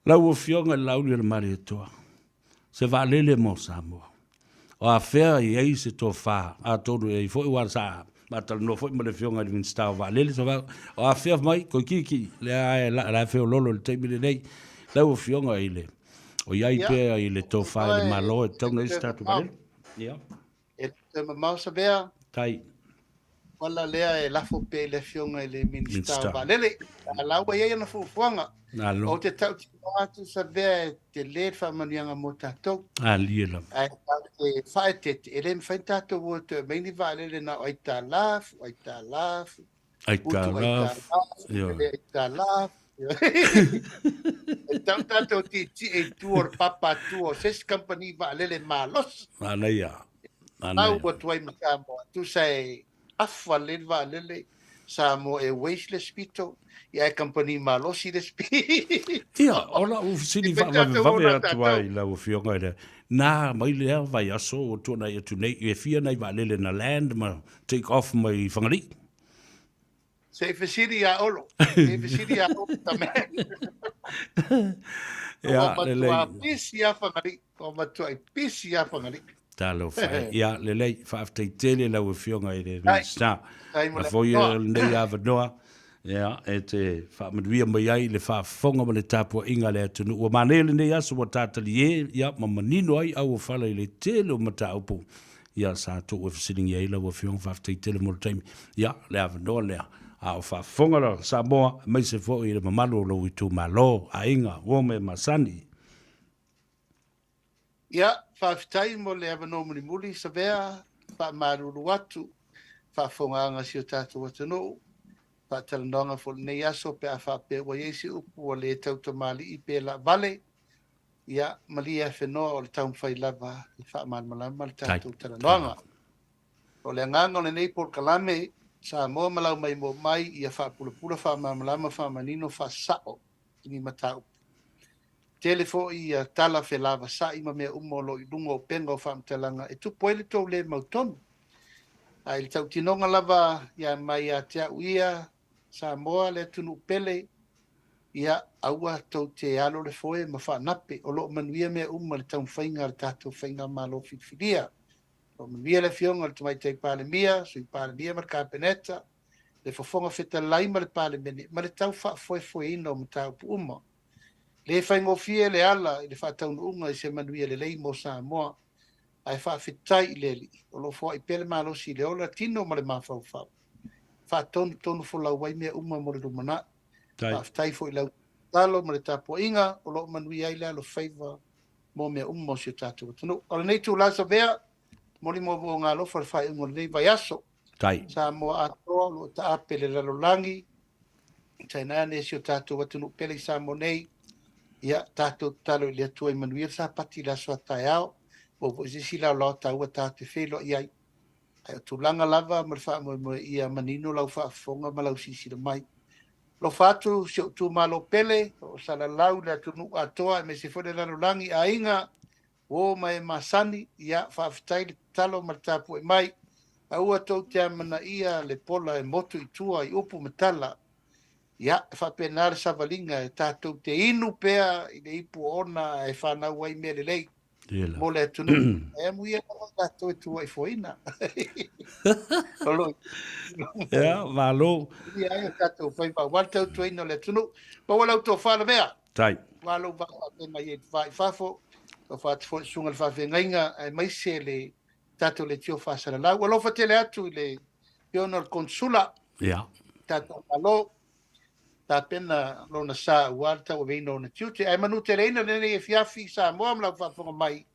Lau o fionga Laaulialemalietoa. Se va lele mo Samoa. O a fea I ei se to fa a tonu e foi wa sa matal no foi mo le fionga I Minisita va lele so va o a fea mai ko kiki le la feo lolo le temile nei. Lau o fionga ile. O iai pe ile to fa le malo e tonu e sta tu vale. Ia. E te mausa bea. Tai. Wala lea e lafo pe le fionga I le Minisita va lele. A laua ia na fuanga. O te tau ti atu sa vea te le whamanianga mo tātou. Liela. Ai te whae te ele me whain tātou o te meini vālele na ai tā lafu. Ai tā lafu. Ai tā lafu. E tau tātou ti e tuor papa tuo ses company vālele mālos. Anaia. Au o tuai makamo. Tu sai afwa le vālele sa mo e weisle spito. Ia company malosi de spi. Ia, ola u sini va atuai la u fionga ere. Na mai le vai aso o tona ia tu nei e fia nei va lele na land ma take off mai whangari. Se fesiri a olo. Se fesiri a olo tamai. Ia, lele. O matua pisi a whangari. O matua pisi a whangari. Talo whai. Ia, lele, whaaftai tele la u fionga ere. Sta. Ma foia nei a vanoa. Ja, te whaamanuia mai ai le whaafonga ma le tāpua inga le atunu. Ua manele nei aso wa tātali e, ia, ma manino ai au o whala I le tele o mata upo. Ia, sa tō ua whasiringi ai la ua whiong whaaftei tele mo le taimi. Ia, le awanoa lea. A o whaafonga la Samoa, mai se fo I le mamalo lo I tū malo, a inga, wome masani. Ia, whaaftai mo le awanoa muli muli sa vea, whaamaruru atu, whaafonga anga si o tātou atanu. Patalanonga fo nei aso pe a whape wa yesi upu o le tautamali I pe la vale. ia malia whenoa o le taun whai lava i whaamalama le tātou taranoanga. O le nganga o le nei por kalame, Samoa malau mai mo mai ia whaapulapula whaamalama whaamanino whaasao ni matau. Telefo ia tala whelava sa ima mea umolo i lungo o penga o whaamtalanga e tupo ele tau le mautonu. Ai le tau tinonga lava ia mai a te uia Samoa le tunu pele ia aua tau te alo le foe ma whaanape o lo manuia mea le tau whainga le tātou whainga malo whiwhiria. O manuia le fionga le tumai tei pāle mia, sui pāle mia ma le kāpeneta, le fofonga wheta laima le pāle mene, ma le tau wha foe ina o matau pu uma. Le whaingofie le ala i le whaataunu unga i se manuia le lei mo Samoa, ai whaafetai le li, o lo fua i pele malo si le ola tino ma le mawhau whau. Whaatonu fulau wai mea mo le rumana, whaafetai fo i lau talo ma le tapo inga, o lo manuia i le alo Faiva mo mea mo si o tātou watunu. O le nei tu lasa vea, moli mo vo ngā lofa le whai ungo le nei vai aso. Samoa atoa lo ta ape le lalolangi, tainaa ne si o tātou watunu pele Samoa nei, ia tātou talo i le atua i manuia sa pati la soa tai ao, o vo isi la lo ta ua tātou whelo iai. Ai o tūlanga lava ma le wha mo ia manino lau wha fonga ma lau sisi le mai. Lo fatu si o tū malo pele, o sala lau le atunu atoa me se fode lalolangi a inga, o mai masani, ia whaafitai le talo ma le tapu e mai, a ua tau te amana ia le pola e motu i tua i upu matala, ia whapenare savalinga e tātou te inu pea i le ipu ona e whanau wai mea le lei. Mo le atunu, e muia tātou e tua i foina. Ia, malo. Ia ai o tātou whaipa, wātau tuaina le atunu, pa walau tō whala mea. Tai. Walau waka pena i e whai whafo, o whātu fo sunga le whawhengainga, ai maise le tātou le tio whasara lau. Walau whatele atu i le piona le konsula. Ia. Tātou alo, tā pena lona sā uarta o veino na tiute. Ai manu te reina nene e fiafi sa moa mlau whafonga mai.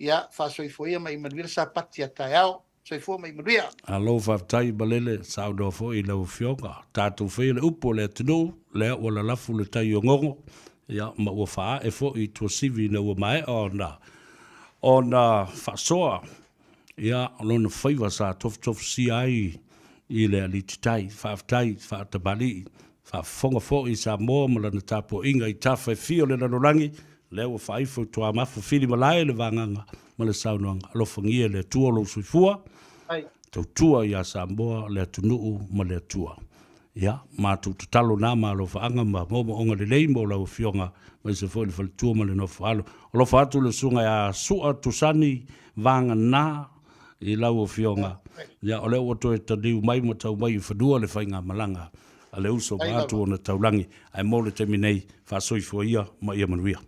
Ia, whasoifoia mai manuira sa pati a tai au. Soifua mai manuira. Alo whaftai balele sa udofo i lau fionga. Tātou whai le upo le tino, lea o la lafu le tai o ngongo. Ia, ma ua whaa e fo i tua sivi na ua mai o na whasoa. Ia, lona whaiva sa tof si ai i le alititai, whaftai, whaatabali, whafonga fo i sa moa malana tapo inga i tawhai fio le lanorangi, lea ua whaifo tua mafu fili malai le vanganga, ma le saunoanga, alofangia le tua lo suifua, tau tua i a sa moa le atunuu ma le atua. Ia, mātou tatalo nā mā lo whaanga ma mōma onga le leimo lau fionga mai se fōi le whalitua ma le no whaalo. O lo whaatu le sunga a sua tusani vanga nā i lau o fionga. Ia, o leo oto e tadiu mai ma tau mai i whanua le whainga malanga. A le uso mātou o na taulangi. Ai mō le teminei whaasoi fua ia ma ia manuia.